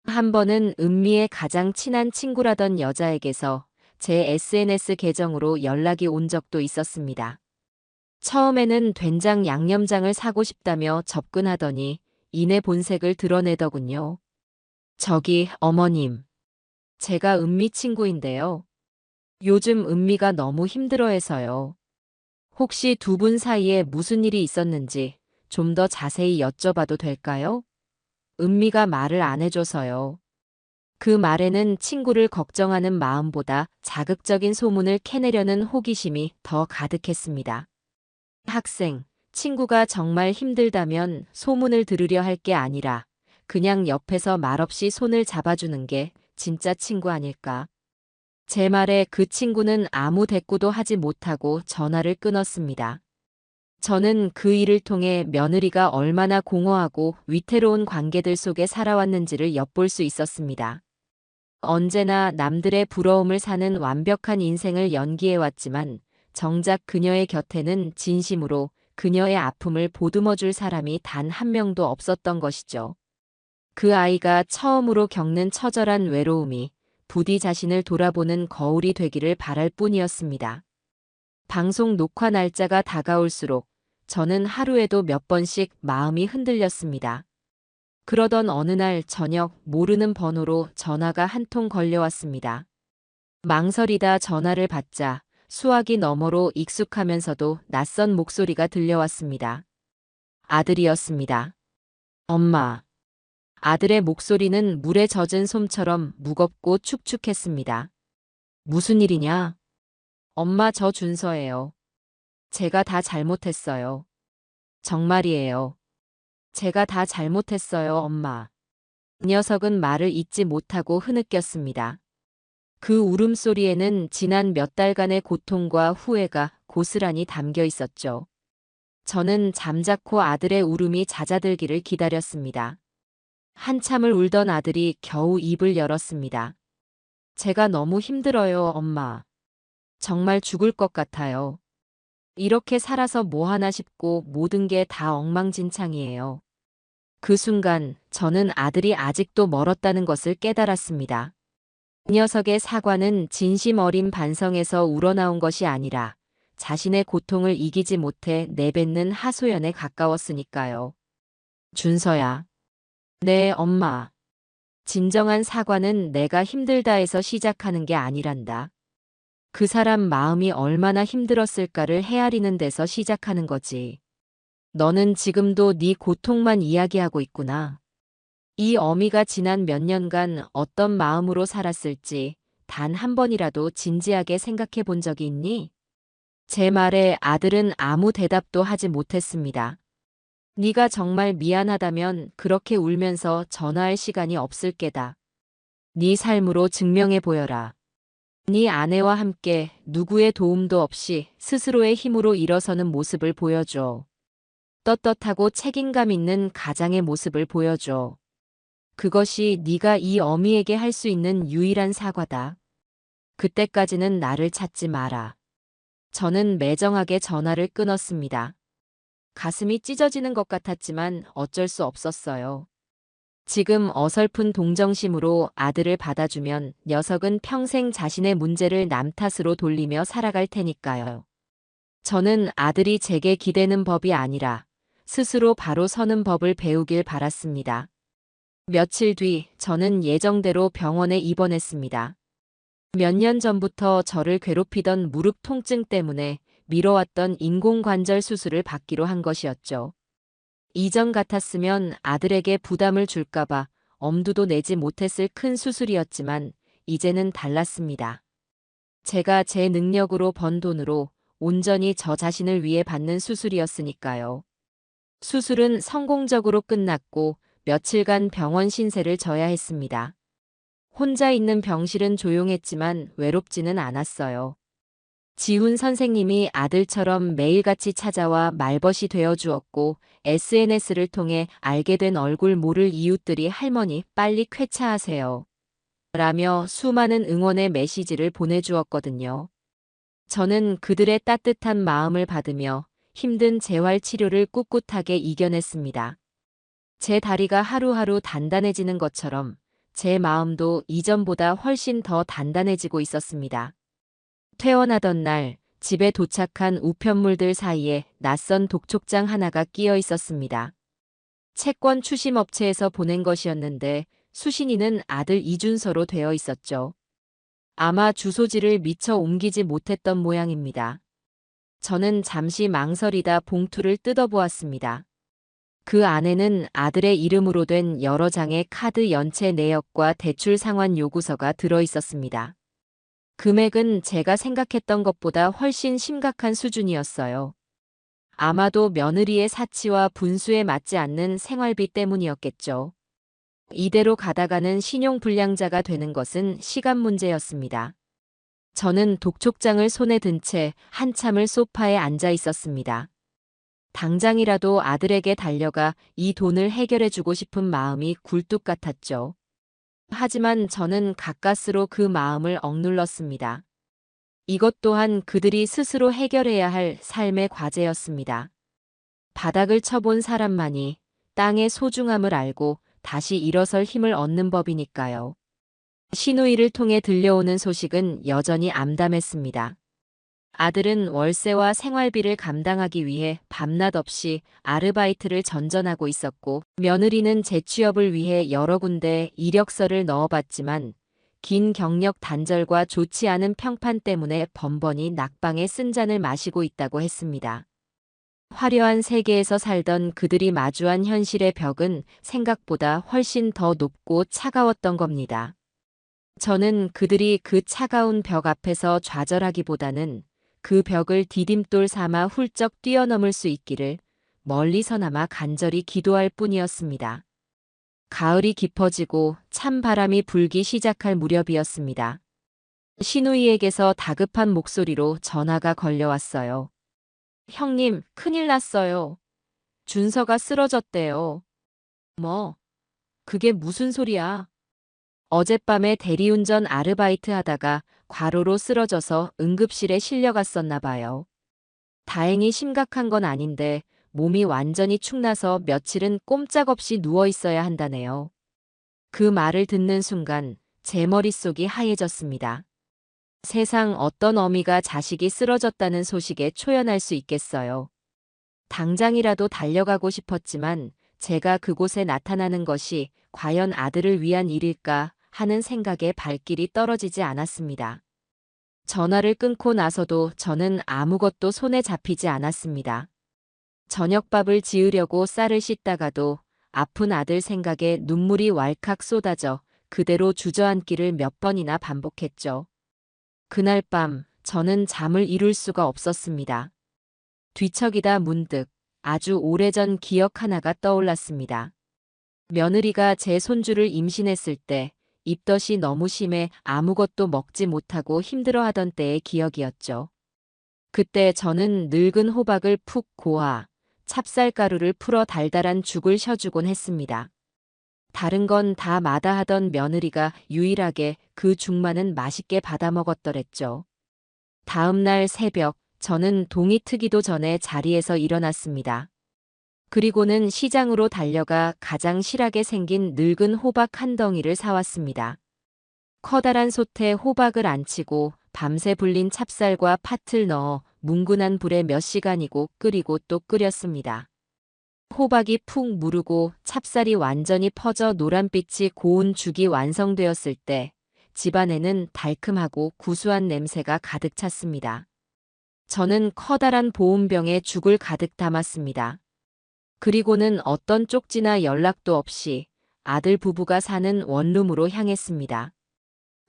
한 번은 은미의 가장 친한 친구라던 여자에게서 제 SNS 계정으로 연락이 온 적도 있었습니다. 처음에는 된장 양념장을 사고 싶다며 접근하더니 이내 본색을 드러내더군요. 저기 어머님, 제가 은미 친구인데요. 요즘 은미가 너무 힘들어해서요. 혹시 두 분 사이에 무슨 일이 있었는지 좀 더 자세히 여쭤봐도 될까요? 은미가 말을 안 해줘서요. 그 말에는 친구를 걱정하는 마음보다 자극적인 소문을 캐내려는 호기심이 더 가득했습니다. 학생, 친구가 정말 힘들다면 소문을 들으려 할 게 아니라 그냥 옆에서 말없이 손을 잡아주는 게 진짜 친구 아닐까? 제 말에 그 친구는 아무 대꾸도 하지 못하고 전화를 끊었습니다. 저는 그 일을 통해 며느리가 얼마나 공허하고 위태로운 관계들 속에 살아왔는지를 엿볼 수 있었습니다. 언제나 남들의 부러움을 사는 완벽한 인생을 연기해왔지만 정작 그녀의 곁에는 진심으로 그녀의 아픔을 보듬어줄 사람이 단 한 명도 없었던 것이죠. 그 아이가 처음으로 겪는 처절한 외로움이 부디 자신을 돌아보는 거울이 되기를 바랄 뿐이었습니다. 방송 녹화 날짜가 다가올수록 저는 하루에도 몇 번씩 마음이 흔들렸습니다. 그러던 어느 날 저녁 모르는 번호로 전화가 한 통 걸려왔습니다. 망설이다 전화를 받자 수화기 너머로 익숙하면서도 낯선 목소리가 들려왔습니다. 아들이었습니다. 엄마. 아들의 목소리는 물에 젖은 솜처럼 무겁고 축축했습니다. 무슨 일이냐? 엄마, 저 준서예요. 제가 다 잘못했어요. 정말이에요. 제가 다 잘못했어요, 엄마. 이 녀석은 말을 잇지 못하고 흐느꼈습니다. 그 울음소리에는 지난 몇 달간의 고통과 후회가 고스란히 담겨 있었죠. 저는 잠자코 아들의 울음이 잦아들기를 기다렸습니다. 한참을 울던 아들이 겨우 입을 열었습니다. 제가 너무 힘들어요, 엄마. 정말 죽을 것 같아요. 이렇게 살아서 뭐 하나 싶고 모든 게 다 엉망진창이에요. 그 순간 저는 아들이 아직도 멀었다는 것을 깨달았습니다. 이 녀석의 사과는 진심 어린 반성에서 우러나온 것이 아니라 자신의 고통을 이기지 못해 내뱉는 하소연에 가까웠으니까요. 준서야. 네, 엄마. 진정한 사과는 내가 힘들다 해서 시작하는 게 아니란다. 그 사람 마음이 얼마나 힘들었을까를 헤아리는 데서 시작하는 거지. 너는 지금도 네 고통만 이야기하고 있구나. 이 어미가 지난 몇 년간 어떤 마음으로 살았을지 단 한 번이라도 진지하게 생각해 본 적이 있니? 제 말에 아들은 아무 대답도 하지 못했습니다. 네가 정말 미안하다면 그렇게 울면서 전화할 시간이 없을 게다. 네 삶으로 증명해 보여라. 네 아내와 함께 누구의 도움도 없이 스스로의 힘으로 일어서는 모습을 보여줘. 떳떳하고 책임감 있는 가장의 모습을 보여줘. 그것이 네가 이 어미에게 할 수 있는 유일한 사과다. 그때까지는 나를 찾지 마라. 저는 매정하게 전화를 끊었습니다. 가슴이 찢어지는 것 같았지만 어쩔 수 없었어요. 지금 어설픈 동정심으로 아들을 받아주면 녀석은 평생 자신의 문제를 남 탓으로 돌리며 살아갈 테니까요. 저는 아들이 제게 기대는 법이 아니라 스스로 바로 서는 법을 배우길 바랐습니다. 며칠 뒤 저는 예정대로 병원에 입원했습니다. 몇 년 전부터 저를 괴롭히던 무릎 통증 때문에 미뤄왔던 인공관절 수술을 받기로 한 것이었죠. 이전 같았으면 아들에게 부담을 줄까봐 엄두도 내지 못했을 큰 수술이었지만 이제는 달랐습니다. 제가 제 능력으로 번 돈으로 온전히 저 자신을 위해 받는 수술이었으니까요. 수술은 성공적으로 끝났고 며칠간 병원 신세를 져야 했습니다. 혼자 있는 병실은 조용했지만 외롭지는 않았어요. 지훈 선생님이 아들처럼 매일같이 찾아와 말벗이 되어 주었고 SNS를 통해 알게 된 얼굴 모를 이웃들이 할머니 빨리 쾌차하세요. 라며 수많은 응원의 메시지를 보내주었거든요. 저는 그들의 따뜻한 마음을 받으며 힘든 재활 치료를 꿋꿋하게 이겨냈습니다. 제 다리가 하루하루 단단해지는 것처럼 제 마음도 이전보다 훨씬 더 단단해지고 있었습니다. 퇴원하던 날 집에 도착한 우편물들 사이에 낯선 독촉장 하나가 끼어 있었습니다. 채권 추심업체에서 보낸 것이었는데 수신인은 아들 이준서로 되어 있었죠. 아마 주소지를 미처 옮기지 못했던 모양입니다. 저는 잠시 망설이다 봉투를 뜯어보았습니다. 그 안에는 아들의 이름으로 된 여러 장의 카드 연체 내역과 대출 상환 요구서가 들어 있었습니다. 금액은 제가 생각했던 것보다 훨씬 심각한 수준이었어요. 아마도 며느리의 사치와 분수에 맞지 않는 생활비 때문이었겠죠. 이대로 가다가는 신용불량자가 되는 것은 시간 문제였습니다. 저는 독촉장을 손에 든 채 한참을 소파에 앉아 있었습니다. 당장이라도 아들에게 달려가 이 돈을 해결해주고 싶은 마음이 굴뚝 같았죠. 하지만 저는 가까스로 그 마음을 억눌렀습니다. 이것 또한 그들이 스스로 해결해야 할 삶의 과제였습니다. 바닥을 쳐본 사람만이 땅의 소중함을 알고 다시 일어설 힘을 얻는 법이니까요. 시누이를 통해 들려오는 소식은 여전히 암담했습니다. 아들은 월세와 생활비를 감당하기 위해 밤낮 없이 아르바이트를 전전하고 있었고 며느리는 재취업을 위해 여러 군데 이력서를 넣어봤지만 긴 경력 단절과 좋지 않은 평판 때문에 번번이 낙방에 쓴 잔을 마시고 있다고 했습니다. 화려한 세계에서 살던 그들이 마주한 현실의 벽은 생각보다 훨씬 더 높고 차가웠던 겁니다. 저는 그들이 그 차가운 벽 앞에서 좌절하기보다는 그 벽을 디딤돌 삼아 훌쩍 뛰어넘을 수 있기를 멀리서나마 간절히 기도할 뿐이었습니다. 가을이 깊어지고 찬바람이 불기 시작할 무렵이었습니다. 시누이에게서 다급한 목소리로 전화가 걸려왔어요. 형님, 큰일 났어요. 준서가 쓰러졌대요. 뭐, 그게 무슨 소리야? 어젯밤에 대리운전 아르바이트 하다가 과로로 쓰러져서 응급실에 실려갔었나 봐요. 다행히 심각한 건 아닌데 몸이 완전히 축나서 며칠은 꼼짝없이 누워 있어야 한다네요. 그 말을 듣는 순간 제 머릿속이 하얘졌습니다. 세상 어떤 어미가 자식이 쓰러졌다는 소식에 초연할 수 있겠어요. 당장이라도 달려가고 싶었지만 제가 그곳에 나타나는 것이 과연 아들을 위한 일일까 하는 생각에 발길이 떨어지지 않았습니다. 전화를 끊고 나서도 저는 아무것도 손에 잡히지 않았습니다. 저녁밥을 지으려고 쌀을 씻다가도 아픈 아들 생각에 눈물이 왈칵 쏟아져 그대로 주저앉기를 몇 번이나 반복했죠. 그날 밤 저는 잠을 이룰 수가 없었습니다. 뒤척이다 문득 아주 오래전 기억 하나가 떠올랐습니다. 며느리가 제 손주를 임신했을 때 입덧이 너무 심해 아무것도 먹지 못하고 힘들어하던 때의 기억이었죠. 그때 저는 늙은 호박을 푹 고아 찹쌀가루를 풀어 달달한 죽을 셔주곤 했습니다. 다른 건 다 마다하던 며느리가 유일하게 그 죽만은 맛있게 받아 먹었더랬죠. 다음 날 새벽 저는 동이 트기도 전에 자리에서 일어났습니다. 그리고는 시장으로 달려가 가장 실하게 생긴 늙은 호박 한 덩이를 사왔습니다. 커다란 솥에 호박을 안치고 밤새 불린 찹쌀과 팥을 넣어 뭉근한 불에 몇 시간이고 끓이고 또 끓였습니다. 호박이 푹 무르고 찹쌀이 완전히 퍼져 노란빛이 고운 죽이 완성되었을 때 집안에는 달큼하고 구수한 냄새가 가득 찼습니다. 저는 커다란 보온병에 죽을 가득 담았습니다. 그리고는 어떤 쪽지나 연락도 없이 아들 부부가 사는 원룸으로 향했습니다.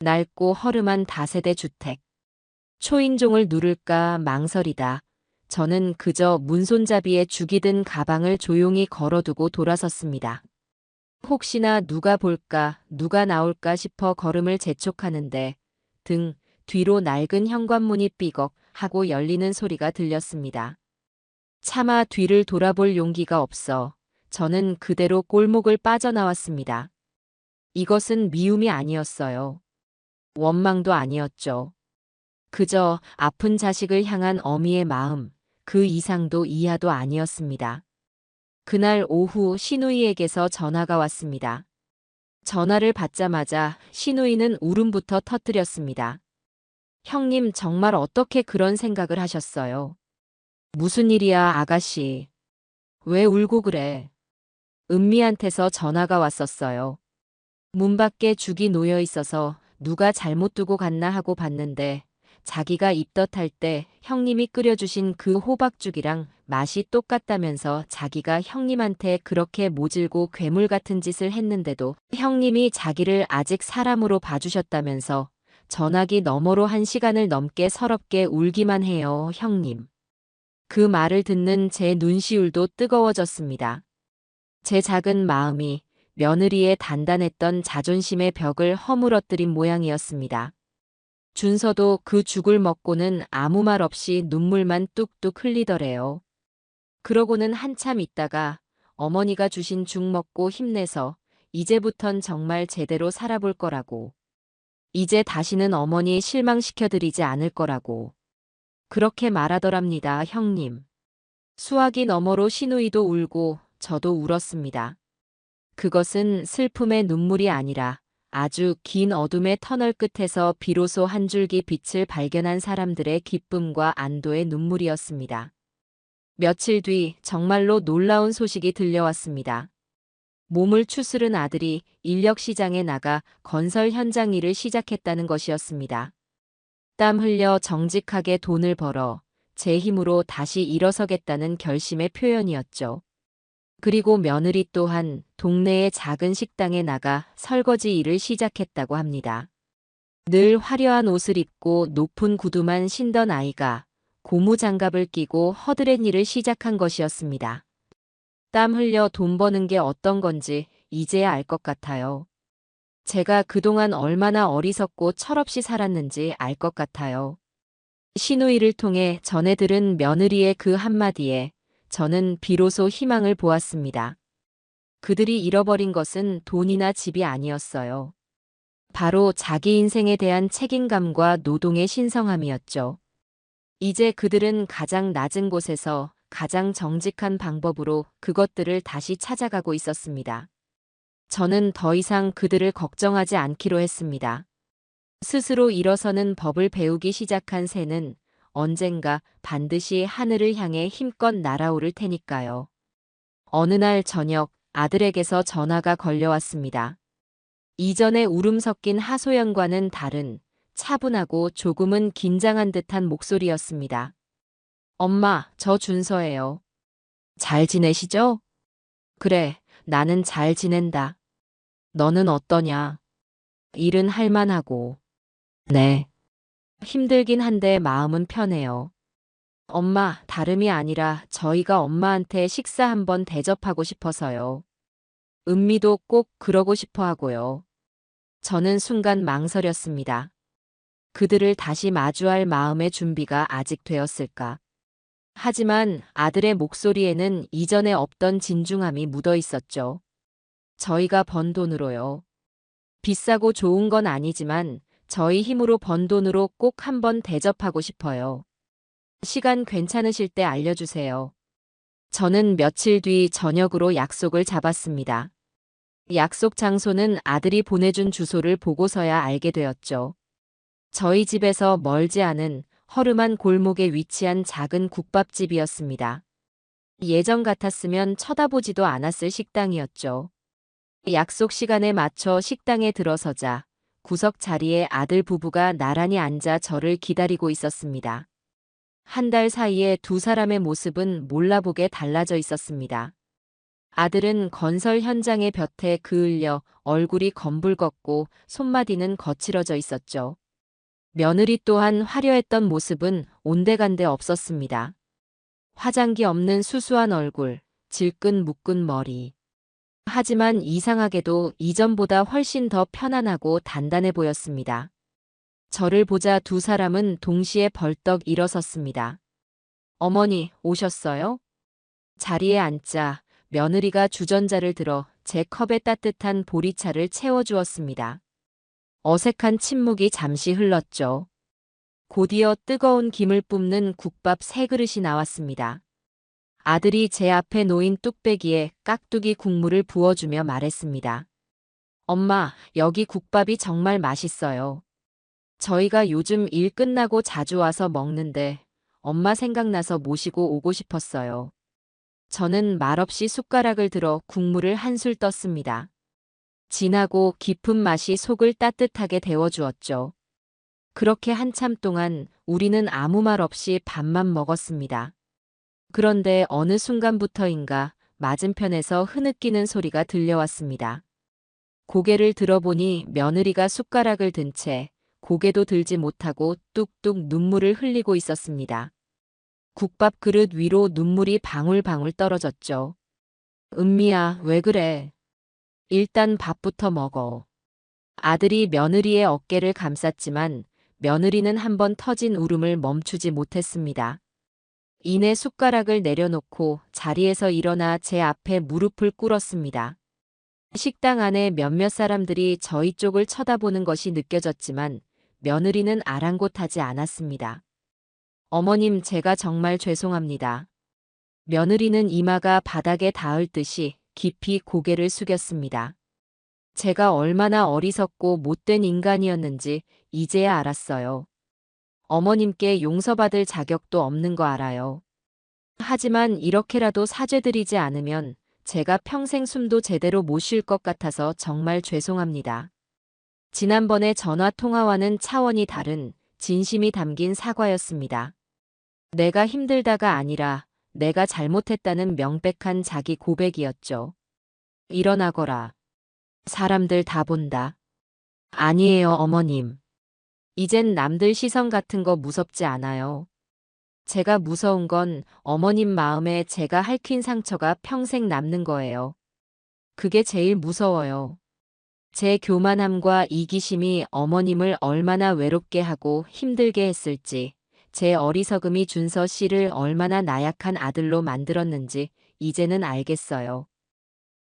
낡고 허름한 다세대 주택. 초인종을 누를까 망설이다. 저는 그저 문손잡이에 죽이 든 가방을 조용히 걸어두고 돌아섰습니다. 혹시나 누가 볼까, 누가 나올까 싶어 걸음을 재촉하는데 등 뒤로 낡은 현관문이 삐걱 하고 열리는 소리가 들렸습니다. 차마 뒤를 돌아볼 용기가 없어 저는 그대로 골목을 빠져나왔습니다. 이것은 미움이 아니었어요. 원망도 아니었죠. 그저 아픈 자식을 향한 어미의 마음, 그 이상도 이하도 아니었습니다. 그날 오후 시누이에게서 전화가 왔습니다. 전화를 받자마자 시누이는 울음부터 터뜨렸습니다. 형님 정말 어떻게 그런 생각을 하셨어요? 무슨 일이야 아가씨. 왜 울고 그래? 은미한테서 전화가 왔었어요. 문 밖에 죽이 놓여 있어서 누가 잘못 두고 갔나 하고 봤는데 자기가 입덧할 때 형님이 끓여주신 그 호박죽이랑 맛이 똑같다면서 자기가 형님한테 그렇게 모질고 괴물 같은 짓을 했는데도 형님이 자기를 아직 사람으로 봐주셨다면서 전화기 너머로 1시간을 넘게 서럽게 울기만 해요, 형님. 그 말을 듣는 제 눈시울도 뜨거워졌습니다. 제 작은 마음이 며느리의 단단했던 자존심의 벽을 허물어뜨린 모양이었습니다. 준서도 그 죽을 먹고는 아무 말 없이 눈물만 뚝뚝 흘리더래요. 그러고는 한참 있다가 어머니가 주신 죽 먹고 힘내서 이제부턴 정말 제대로 살아볼 거라고. 이제 다시는 어머니 실망시켜드리지 않을 거라고. 그렇게 말하더랍니다, 형님. 수화기 너머로 시누이도 울고 저도 울었습니다. 그것은 슬픔의 눈물이 아니라 아주 긴 어둠의 터널 끝에서 비로소 한 줄기 빛을 발견한 사람들의 기쁨과 안도의 눈물이었습니다. 며칠 뒤 정말로 놀라운 소식이 들려왔습니다. 몸을 추스른 아들이 인력시장에 나가 건설 현장 일을 시작했다는 것이었습니다. 땀 흘려 정직하게 돈을 벌어 제 힘으로 다시 일어서겠다는 결심의 표현이었죠. 그리고 며느리 또한 동네의 작은 식당에 나가 설거지 일을 시작했다고 합니다. 늘 화려한 옷을 입고 높은 구두만 신던 아이가 고무장갑을 끼고 허드렛 일을 시작한 것이었습니다. 땀 흘려 돈 버는 게 어떤 건지 이제야 알 것 같아요. 제가 그동안 얼마나 어리석고 철없이 살았는지 알 것 같아요. 시누이를 통해 전해 들은 며느리의 그 한마디에 저는 비로소 희망을 보았습니다. 그들이 잃어버린 것은 돈이나 집이 아니었어요. 바로 자기 인생에 대한 책임감과 노동의 신성함이었죠. 이제 그들은 가장 낮은 곳에서 가장 정직한 방법으로 그것들을 다시 찾아가고 있었습니다. 저는 더 이상 그들을 걱정하지 않기로 했습니다. 스스로 일어서는 법을 배우기 시작한 새는 언젠가 반드시 하늘을 향해 힘껏 날아오를 테니까요. 어느 날 저녁 아들에게서 전화가 걸려왔습니다. 이전의 울음 섞인 하소연과는 다른 차분하고 조금은 긴장한 듯한 목소리였습니다. 엄마, 저 준서예요. 잘 지내시죠? 그래, 나는 잘 지낸다. 너는 어떠냐? 일은 할만하고. 네. 힘들긴 한데 마음은 편해요. 엄마, 다름이 아니라 저희가 엄마한테 식사 한번 대접하고 싶어서요. 은미도 꼭 그러고 싶어 하고요. 저는 순간 망설였습니다. 그들을 다시 마주할 마음의 준비가 아직 되었을까? 하지만 아들의 목소리에는 이전에 없던 진중함이 묻어 있었죠. 저희가 번 돈으로요. 비싸고 좋은 건 아니지만 저희 힘으로 번 돈으로 꼭 한번 대접하고 싶어요. 시간 괜찮으실 때 알려주세요. 저는 며칠 뒤 저녁으로 약속을 잡았습니다. 약속 장소는 아들이 보내준 주소를 보고서야 알게 되었죠. 저희 집에서 멀지 않은 허름한 골목에 위치한 작은 국밥집이었습니다. 예전 같았으면 쳐다보지도 않았을 식당이었죠. 약속 시간에 맞춰 식당에 들어서자 구석 자리에 아들 부부가 나란히 앉아 저를 기다리고 있었습니다. 한 달 사이에 두 사람의 모습은 몰라보게 달라져 있었습니다. 아들은 건설 현장의 볕에 그을려 얼굴이 검붉었고 손마디는 거칠어져 있었죠. 며느리 또한 화려했던 모습은 온데간데 없었습니다. 화장기 없는 수수한 얼굴, 질끈 묶은 머리. 하지만 이상하게도 이전보다 훨씬 더 편안하고 단단해 보였습니다. 저를 보자 두 사람은 동시에 벌떡 일어섰습니다. 어머니, 오셨어요? 자리에 앉자 며느리가 주전자를 들어 제 컵에 따뜻한 보리차를 채워주었습니다. 어색한 침묵이 잠시 흘렀죠. 곧이어 뜨거운 김을 뿜는 국밥 세 그릇이 나왔습니다. 아들이 제 앞에 놓인 뚝배기에 깍두기 국물을 부어주며 말했습니다. 엄마, 여기 국밥이 정말 맛있어요. 저희가 요즘 일 끝나고 자주 와서 먹는데 엄마 생각나서 모시고 오고 싶었어요. 저는 말없이 숟가락을 들어 국물을 한술 떴습니다. 진하고 깊은 맛이 속을 따뜻하게 데워주었죠. 그렇게 한참 동안 우리는 아무 말 없이 밥만 먹었습니다. 그런데 어느 순간부터인가 맞은편에서 흐느끼는 소리가 들려왔습니다. 고개를 들어보니 며느리가 숟가락을 든 채 고개도 들지 못하고 뚝뚝 눈물을 흘리고 있었습니다. 국밥 그릇 위로 눈물이 방울방울 떨어졌죠. 은미야, 왜 그래? 일단 밥부터 먹어. 아들이 며느리의 어깨를 감쌌지만 며느리는 한번 터진 울음을 멈추지 못했습니다. 이내 숟가락을 내려놓고 자리에서 일어나 제 앞에 무릎을 꿇었습니다. 식당 안에 몇몇 사람들이 저희 쪽을 쳐다보는 것이 느껴졌지만 며느리는 아랑곳하지 않았습니다. 어머님, 제가 정말 죄송합니다. 며느리는 이마가 바닥에 닿을 듯이 깊이 고개를 숙였습니다. 제가 얼마나 어리석고 못된 인간이었는지 이제야 알았어요. 어머님께 용서받을 자격도 없는 거 알아요. 하지만 이렇게라도 사죄드리지 않으면 제가 평생 숨도 제대로 못 쉴 것 같아서 정말 죄송합니다. 지난번에 전화 통화와는 차원이 다른 진심이 담긴 사과였습니다. 내가 힘들다가 아니라 내가 잘못했다는 명백한 자기 고백이었죠. 일어나거라. 사람들 다 본다. 아니에요, 어머님. 이젠 남들 시선 같은 거 무섭지 않아요. 제가 무서운 건 어머님 마음에 제가 핥힌 상처가 평생 남는 거예요. 그게 제일 무서워요. 제 교만함과 이기심이 어머님을 얼마나 외롭게 하고 힘들게 했을지, 제 어리석음이 준서 씨를 얼마나 나약한 아들로 만들었는지 이제는 알겠어요.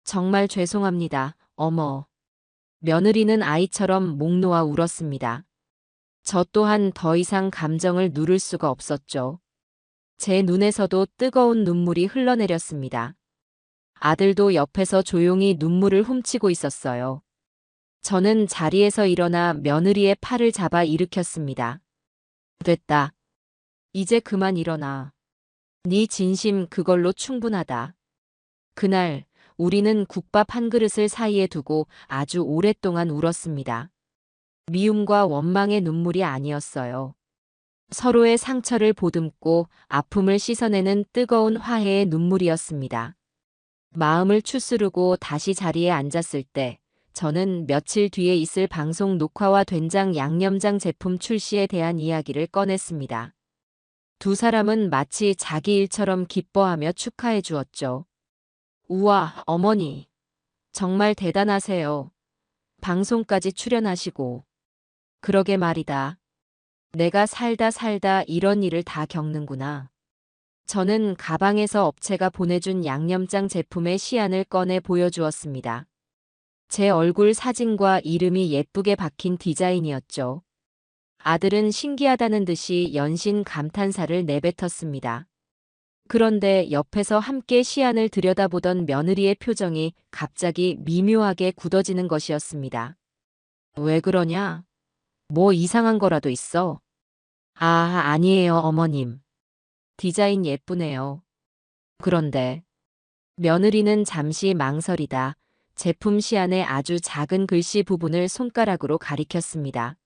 정말 죄송합니다, 어머. 며느리는 아이처럼 목 놓아 울었습니다. 저 또한 더 이상 감정을 누를 수가 없었죠. 제 눈에서도 뜨거운 눈물이 흘러내렸습니다. 아들도 옆에서 조용히 눈물을 훔치고 있었어요. 저는 자리에서 일어나 며느리의 팔을 잡아 일으켰습니다. 됐다. 이제 그만 일어나. 네 진심 그걸로 충분하다. 그날 우리는 국밥 한 그릇을 사이에 두고 아주 오랫동안 울었습니다. 미움과 원망의 눈물이 아니었어요. 서로의 상처를 보듬고 아픔을 씻어내는 뜨거운 화해의 눈물이었습니다. 마음을 추스르고 다시 자리에 앉았을 때 저는 며칠 뒤에 있을 방송 녹화와 된장 양념장 제품 출시에 대한 이야기를 꺼냈습니다. 두 사람은 마치 자기 일처럼 기뻐하며 축하해 주었죠. 우와, 어머니. 정말 대단하세요. 방송까지 출연하시고. 그러게 말이다. 내가 살다 이런 일을 다 겪는구나. 저는 가방에서 업체가 보내준 양념장 제품의 시안을 꺼내 보여주었습니다. 제 얼굴 사진과 이름이 예쁘게 박힌 디자인이었죠. 아들은 신기하다는 듯이 연신 감탄사를 내뱉었습니다. 그런데 옆에서 함께 시안을 들여다보던 며느리의 표정이 갑자기 미묘하게 굳어지는 것이었습니다. 왜 그러냐? 뭐 이상한 거라도 있어? 아, 아니에요, 어머님. 디자인 예쁘네요. 그런데 며느리는 잠시 망설이다 제품 시안의 아주 작은 글씨 부분을 손가락으로 가리켰습니다.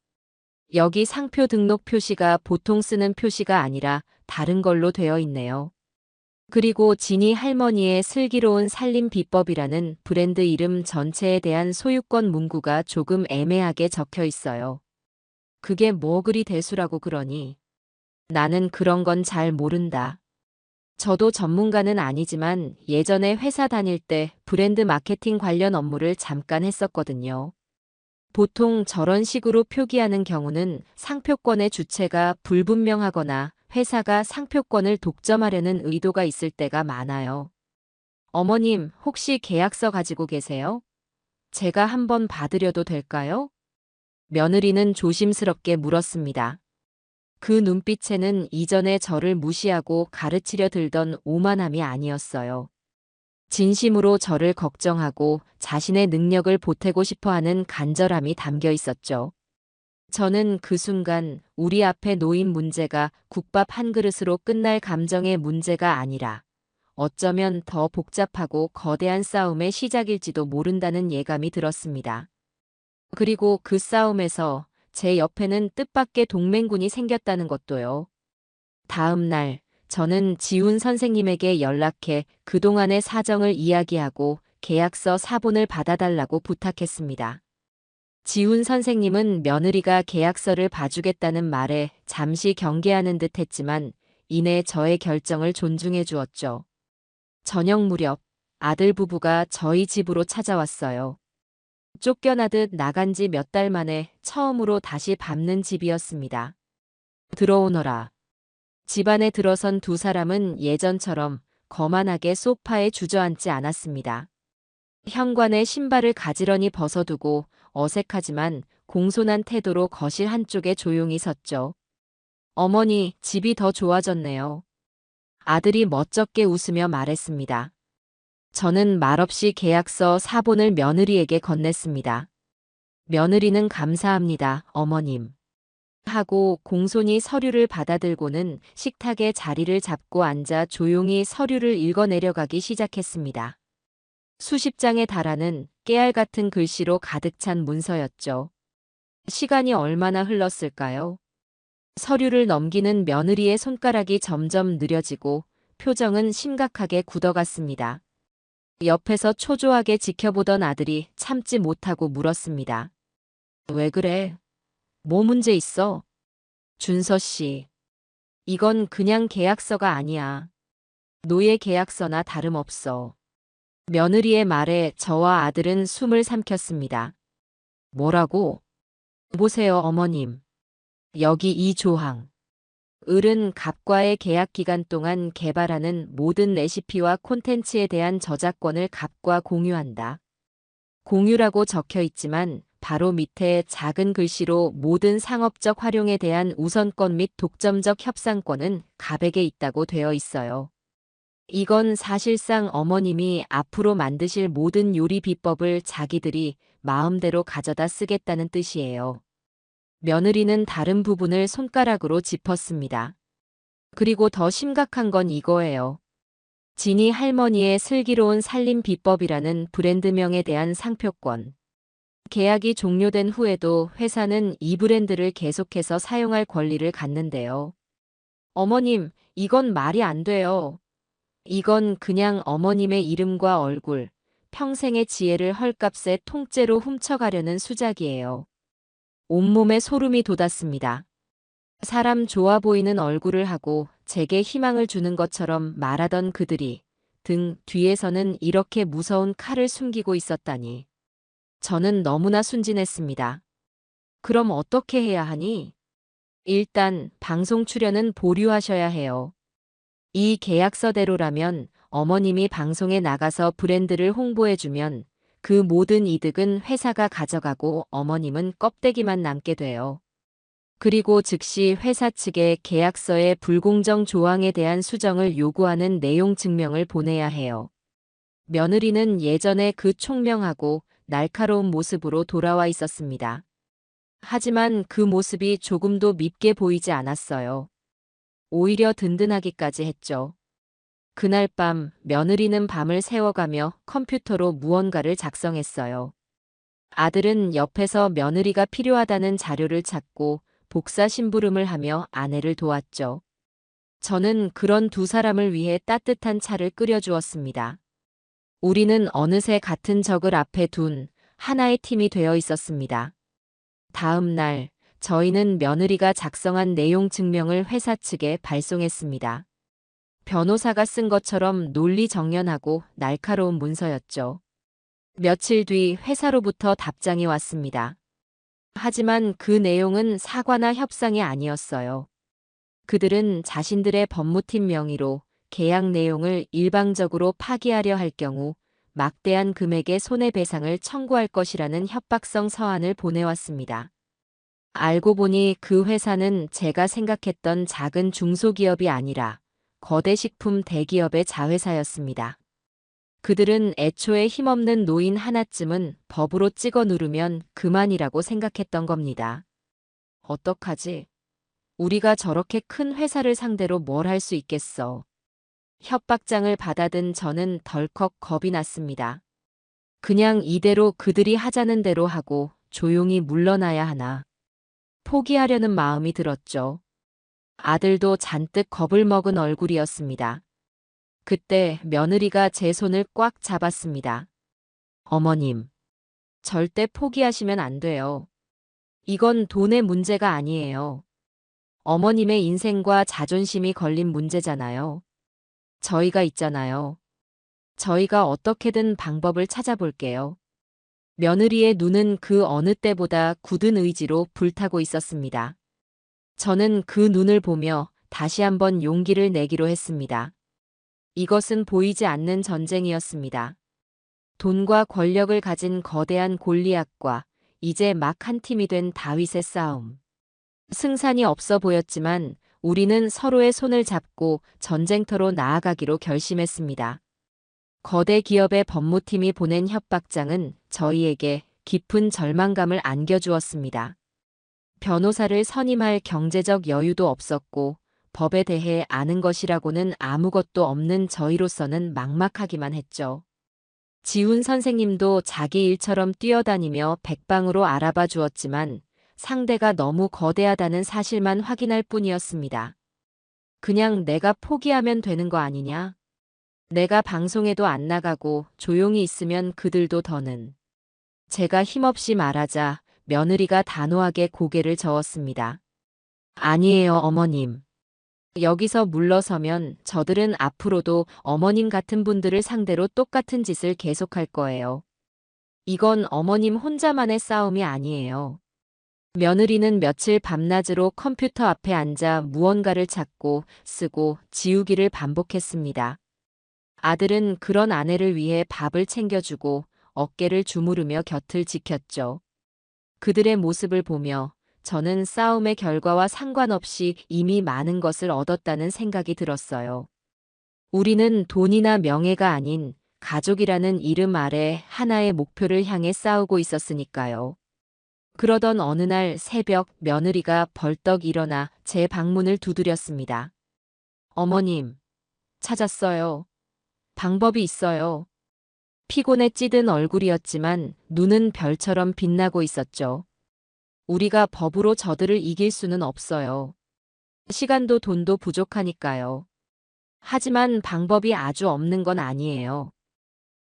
여기 상표 등록 표시가 보통 쓰는 표시가 아니라 다른 걸로 되어 있네요. 그리고 진이 할머니의 슬기로운 살림 비법이라는 브랜드 이름 전체에 대한 소유권 문구가 조금 애매하게 적혀 있어요. 그게 뭐 그리 대수라고 그러니? 나는 그런 건 잘 모른다. 저도 전문가는 아니지만 예전에 회사 다닐 때 브랜드 마케팅 관련 업무를 잠깐 했었거든요. 보통 저런 식으로 표기하는 경우는 상표권의 주체가 불분명하거나 회사가 상표권을 독점하려는 의도가 있을 때가 많아요. 어머님, 혹시 계약서 가지고 계세요? 제가 한번 봐드려도 될까요? 며느리는 조심스럽게 물었습니다. 그 눈빛에는 이전에 저를 무시하고 가르치려 들던 오만함이 아니었어요. 진심으로 저를 걱정하고 자신의 능력을 보태고 싶어하는 간절함이 담겨 있었죠. 저는 그 순간 우리 앞에 놓인 문제가 국밥 한 그릇으로 끝날 감정의 문제가 아니라 어쩌면 더 복잡하고 거대한 싸움의 시작일지도 모른다는 예감이 들었습니다. 그리고 그 싸움에서 제 옆에는 뜻밖의 동맹군이 생겼다는 것도요. 다음 날 저는 지훈 선생님에게 연락해 그동안의 사정을 이야기하고 계약서 사본을 받아달라고 부탁했습니다. 지훈 선생님은 며느리가 계약서를 봐주겠다는 말에 잠시 경계하는 듯 했지만 이내 저의 결정을 존중해 주었죠. 저녁 무렵 아들 부부가 저희 집으로 찾아왔어요. 쫓겨나듯 나간 지 몇 달 만에 처음으로 다시 밟는 집이었습니다. 들어오너라. 집안에 들어선 두 사람은 예전처럼 거만하게 소파에 주저앉지 않았습니다. 현관에 신발을 가지런히 벗어두고 어색하지만 공손한 태도로 거실 한쪽에 조용히 섰죠. 어머니, 집이 더 좋아졌네요. 아들이 멋쩍게 웃으며 말했습니다. 저는 말없이 계약서 사본을 며느리에게 건넸습니다. 며느리는 감사합니다, 어머님. 하고 공손히 서류를 받아들고는 식탁에 자리를 잡고 앉아 조용히 서류를 읽어 내려가기 시작했습니다. 수십 장에 달하는 깨알 같은 글씨로 가득 찬 문서였죠. 시간이 얼마나 흘렀을까요? 서류를 넘기는 며느리의 손가락이 점점 느려지고 표정은 심각하게 굳어갔습니다. 옆에서 초조하게 지켜보던 아들이 참지 못하고 물었습니다. 왜 그래? 뭐 문제 있어? 준서 씨, 이건 그냥 계약서가 아니야. 노예 계약서나 다름없어. 며느리의 말에 저와 아들은 숨을 삼켰습니다. 뭐라고? 보세요, 어머님. 여기 이 조항. 을은 갑과의 계약 기간 동안 개발하는 모든 레시피와 콘텐츠에 대한 저작권을 갑과 공유한다. 공유라고 적혀 있지만 바로 밑에 작은 글씨로 모든 상업적 활용에 대한 우선권 및 독점적 협상권은 갑에게 있다고 되어 있어요. 이건 사실상 어머님이 앞으로 만드실 모든 요리 비법을 자기들이 마음대로 가져다 쓰겠다는 뜻이에요. 며느리는 다른 부분을 손가락으로 짚었습니다. 그리고 더 심각한 건 이거예요. 진이 할머니의 슬기로운 살림 비법이라는 브랜드명에 대한 상표권. 계약이 종료된 후에도 회사는 이 브랜드를 계속해서 사용할 권리를 갖는데요. 어머님, 이건 말이 안 돼요. 이건 그냥 어머님의 이름과 얼굴, 평생의 지혜를 헐값에 통째로 훔쳐가려는 수작이에요. 온몸에 소름이 돋았습니다. 사람 좋아 보이는 얼굴을 하고 제게 희망을 주는 것처럼 말하던 그들이 등 뒤에서는 이렇게 무서운 칼을 숨기고 있었다니. 저는 너무나 순진했습니다. 그럼 어떻게 해야 하니? 일단 방송 출연은 보류하셔야 해요. 이 계약서대로라면 어머님이 방송에 나가서 브랜드를 홍보해주면 그 모든 이득은 회사가 가져가고 어머님은 껍데기만 남게 돼요. 그리고 즉시 회사 측에 계약서의 불공정 조항에 대한 수정을 요구하는 내용 증명을 보내야 해요. 며느리는 예전에 그 총명하고 날카로운 모습으로 돌아와 있었습니다. 하지만 그 모습이 조금도 밉게 보이지 않았어요. 오히려 든든하기까지 했죠. 그날 밤 며느리는 밤을 새워가며 컴퓨터로 무언가를 작성했어요. 아들은 옆에서 며느리가 필요하다는 자료를 찾고 복사 심부름을 하며 아내를 도왔죠. 저는 그런 두 사람을 위해 따뜻한 차를 끓여주었습니다. 우리는 어느새 같은 적을 앞에 둔 하나의 팀이 되어 있었습니다. 다음 날 저희는 며느리가 작성한 내용 증명을 회사 측에 발송했습니다. 변호사가 쓴 것처럼 논리정연하고 날카로운 문서였죠. 며칠 뒤 회사로부터 답장이 왔습니다. 하지만 그 내용은 사과나 협상이 아니었어요. 그들은 자신들의 법무팀 명의로 계약 내용을 일방적으로 파기하려 할 경우 막대한 금액의 손해배상을 청구할 것이라는 협박성 서한을 보내왔습니다. 알고 보니 그 회사는 제가 생각했던 작은 중소기업이 아니라 거대 식품 대기업의 자회사였습니다. 그들은 애초에 힘없는 노인 하나쯤은 법으로 찍어 누르면 그만이라고 생각했던 겁니다. 어떡하지? 우리가 저렇게 큰 회사를 상대로 뭘 할 수 있겠어. 협박장을 받아든 저는 덜컥 겁이 났습니다. 그냥 이대로 그들이 하자는 대로 하고 조용히 물러나야 하나. 포기하려는 마음이 들었죠. 아들도 잔뜩 겁을 먹은 얼굴이었습니다. 그때 며느리가 제 손을 꽉 잡았습니다. 어머님, 절대 포기하시면 안 돼요. 이건 돈의 문제가 아니에요. 어머님의 인생과 자존심이 걸린 문제잖아요. 저희가 있잖아요. 저희가 어떻게든 방법을 찾아볼게요. 며느리의 눈은 그 어느 때보다 굳은 의지로 불타고 있었습니다. 저는 그 눈을 보며 다시 한번 용기를 내기로 했습니다. 이것은 보이지 않는 전쟁이었습니다. 돈과 권력을 가진 거대한 골리앗과 이제 막 한 팀이 된 다윗의 싸움. 승산이 없어 보였지만 우리는 서로의 손을 잡고 전쟁터로 나아가기로 결심했습니다. 거대 기업의 법무팀이 보낸 협박장은 저희에게 깊은 절망감을 안겨주었습니다. 변호사를 선임할 경제적 여유도 없었고 법에 대해 아는 것이라고는 아무것도 없는 저희로서는 막막하기만 했죠. 지훈 선생님도 자기 일처럼 뛰어다니며 백방으로 알아봐 주었지만 상대가 너무 거대하다는 사실만 확인할 뿐이었습니다. 그냥 내가 포기하면 되는 거 아니냐? 내가 방송에도 안 나가고 조용히 있으면 그들도 더는. 제가 힘없이 말하자 며느리가 단호하게 고개를 저었습니다. 아니에요, 어머님. 여기서 물러서면 저들은 앞으로도 어머님 같은 분들을 상대로 똑같은 짓을 계속할 거예요. 이건 어머님 혼자만의 싸움이 아니에요. 며느리는 며칠 밤낮으로 컴퓨터 앞에 앉아 무언가를 찾고 쓰고 지우기를 반복했습니다. 아들은 그런 아내를 위해 밥을 챙겨주고 어깨를 주무르며 곁을 지켰죠. 그들의 모습을 보며 저는 싸움의 결과와 상관없이 이미 많은 것을 얻었다는 생각이 들었어요. 우리는 돈이나 명예가 아닌 가족이라는 이름 아래 하나의 목표를 향해 싸우고 있었으니까요. 그러던 어느 날 새벽 며느리가 벌떡 일어나 제 방문을 두드렸습니다. 어머님, 찾았어요. 방법이 있어요. 피곤에 찌든 얼굴이었지만 눈은 별처럼 빛나고 있었죠. 우리가 법으로 저들을 이길 수는 없어요. 시간도 돈도 부족하니까요. 하지만 방법이 아주 없는 건 아니에요.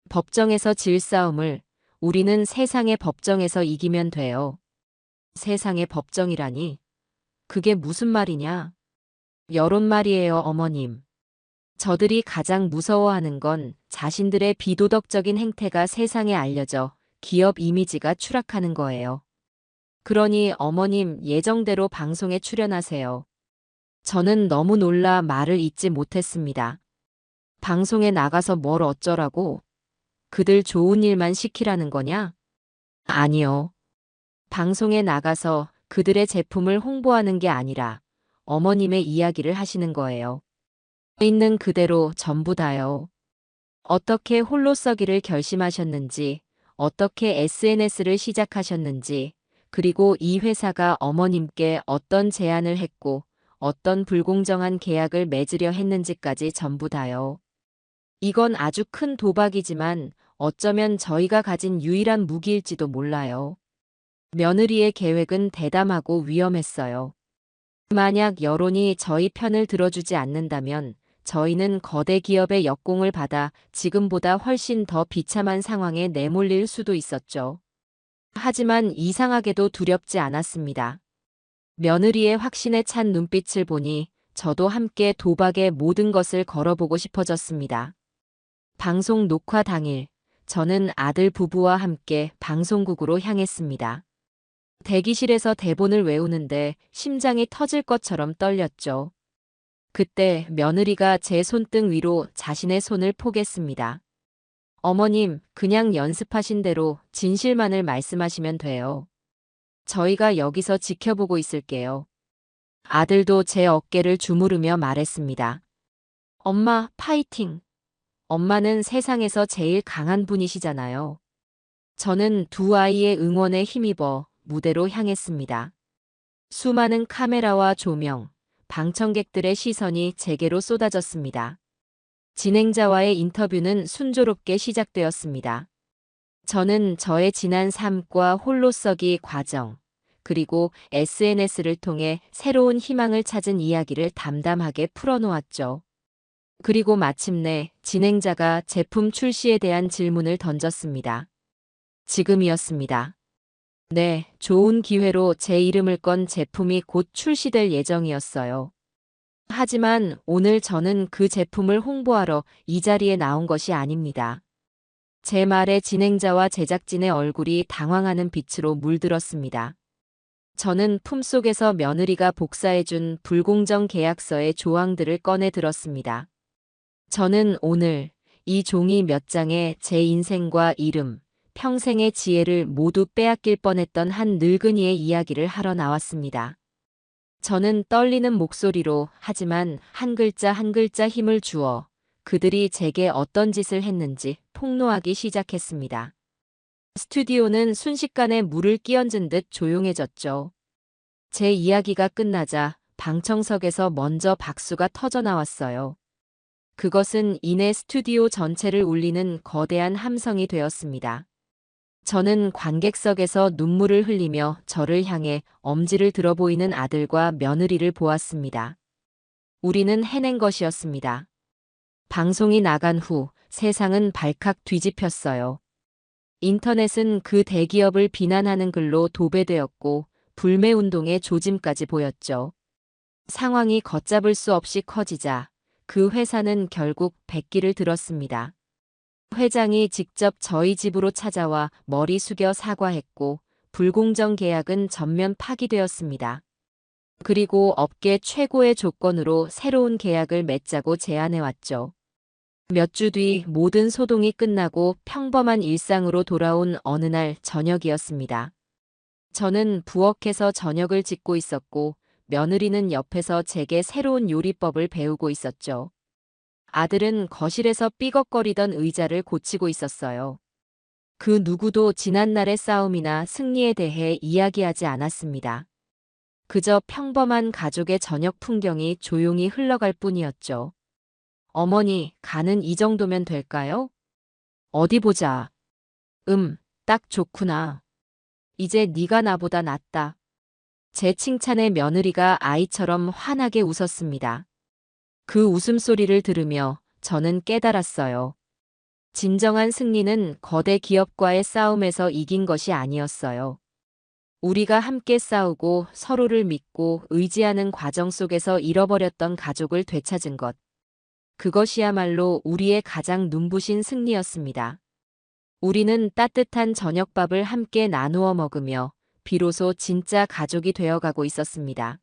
법정에서 질 싸움을 우리는 세상의 법정에서 이기면 돼요. 세상의 법정이라니? 그게 무슨 말이냐? 여론 말이에요, 어머님. 저들이 가장 무서워하는 건 자신들의 비도덕적인 행태가 세상에 알려져 기업 이미지가 추락하는 거예요. 그러니 어머님 예정대로 방송에 출연하세요. 저는 너무 놀라 말을 잇지 못했습니다. 방송에 나가서 뭘 어쩌라고? 그들 좋은 일만 시키라는 거냐? 아니요. 방송에 나가서 그들의 제품을 홍보하는 게 아니라 어머님의 이야기를 하시는 거예요. 있는 그대로 전부 다요. 어떻게 홀로 서기를 결심하셨는지, 어떻게 SNS를 시작하셨는지, 그리고 이 회사가 어머님께 어떤 제안을 했고, 어떤 불공정한 계약을 맺으려 했는지까지 전부 다요. 이건 아주 큰 도박이지만 어쩌면 저희가 가진 유일한 무기일지도 몰라요. 며느리의 계획은 대담하고 위험했어요. 만약 여론이 저희 편을 들어주지 않는다면 저희는 거대 기업의 역공을 받아 지금보다 훨씬 더 비참한 상황에 내몰릴 수도 있었죠. 하지만 이상하게도 두렵지 않았습니다. 며느리의 확신에 찬 눈빛을 보니 저도 함께 도박의 모든 것을 걸어보고 싶어졌습니다. 방송 녹화 당일, 저는 아들 부부와 함께 방송국으로 향했습니다. 대기실에서 대본을 외우는데 심장이 터질 것처럼 떨렸죠. 그때 며느리가 제 손등 위로 자신의 손을 포겠습니다. 어머님, 그냥 연습하신 대로 진실만을 말씀하시면 돼요. 저희가 여기서 지켜보고 있을게요. 아들도 제 어깨를 주무르며 말했습니다. 엄마, 파이팅! 엄마는 세상에서 제일 강한 분이시잖아요. 저는 두 아이의 응원에 힘입어 무대로 향했습니다. 수많은 카메라와 조명, 방청객들의 시선이 제게로 쏟아졌습니다. 진행자와의 인터뷰는 순조롭게 시작되었습니다. 저는 저의 지난 삶과 홀로서기 과정, 그리고 SNS를 통해 새로운 희망을 찾은 이야기를 담담하게 풀어놓았죠. 그리고 마침내 진행자가 제품 출시에 대한 질문을 던졌습니다. 지금이었습니다. 네, 좋은 기회로 제 이름을 건 제품이 곧 출시될 예정이었어요. 하지만 오늘 저는 그 제품을 홍보하러 이 자리에 나온 것이 아닙니다. 제 말에 진행자와 제작진의 얼굴이 당황하는 빛으로 물들었습니다. 저는 품속에서 며느리가 복사해준 불공정 계약서의 조항들을 꺼내 들었습니다. 저는 오늘 이 종이 몇 장에 제 인생과 이름, 평생의 지혜를 모두 빼앗길 뻔했던 한 늙은이의 이야기를 하러 나왔습니다. 저는 떨리는 목소리로 하지만 한 글자 한 글자 힘을 주어 그들이 제게 어떤 짓을 했는지 폭로하기 시작했습니다. 스튜디오는 순식간에 물을 끼얹은 듯 조용해졌죠. 제 이야기가 끝나자 방청석에서 먼저 박수가 터져 나왔어요. 그것은 이내 스튜디오 전체를 울리는 거대한 함성이 되었습니다. 저는 관객석에서 눈물을 흘리며 저를 향해 엄지를 들어 보이는 아들과 며느리를 보았습니다. 우리는 해낸 것이었습니다. 방송이 나간 후 세상은 발칵 뒤집혔어요. 인터넷은 그 대기업을 비난하는 글로 도배되었고 불매운동의 조짐까지 보였죠. 상황이 걷잡을 수 없이 커지자 그 회사는 결국 백기를 들었습니다. 회장이 직접 저희 집으로 찾아와 머리 숙여 사과했고 불공정 계약은 전면 파기되었습니다. 그리고 업계 최고의 조건으로 새로운 계약을 맺자고 제안해왔죠. 몇 주 뒤 모든 소동이 끝나고 평범한 일상으로 돌아온 어느 날 저녁이었습니다. 저는 부엌에서 저녁을 짓고 있었고 며느리는 옆에서 제게 새로운 요리법을 배우고 있었죠. 아들은 거실에서 삐걱거리던 의자를 고치고 있었어요. 그 누구도 지난날의 싸움이나 승리에 대해 이야기하지 않았습니다. 그저 평범한 가족의 저녁 풍경이 조용히 흘러갈 뿐이었죠. 어머니, 간은 이 정도면 될까요? 어디 보자. 딱 좋구나. 이제 네가 나보다 낫다. 제 칭찬에 며느리가 아이처럼 환하게 웃었습니다. 그 웃음소리를 들으며 저는 깨달았어요. 진정한 승리는 거대 기업과의 싸움에서 이긴 것이 아니었어요. 우리가 함께 싸우고 서로를 믿고 의지하는 과정 속에서 잃어버렸던 가족을 되찾은 것. 그것이야말로 우리의 가장 눈부신 승리였습니다. 우리는 따뜻한 저녁밥을 함께 나누어 먹으며 비로소 진짜 가족이 되어가고 있었습니다.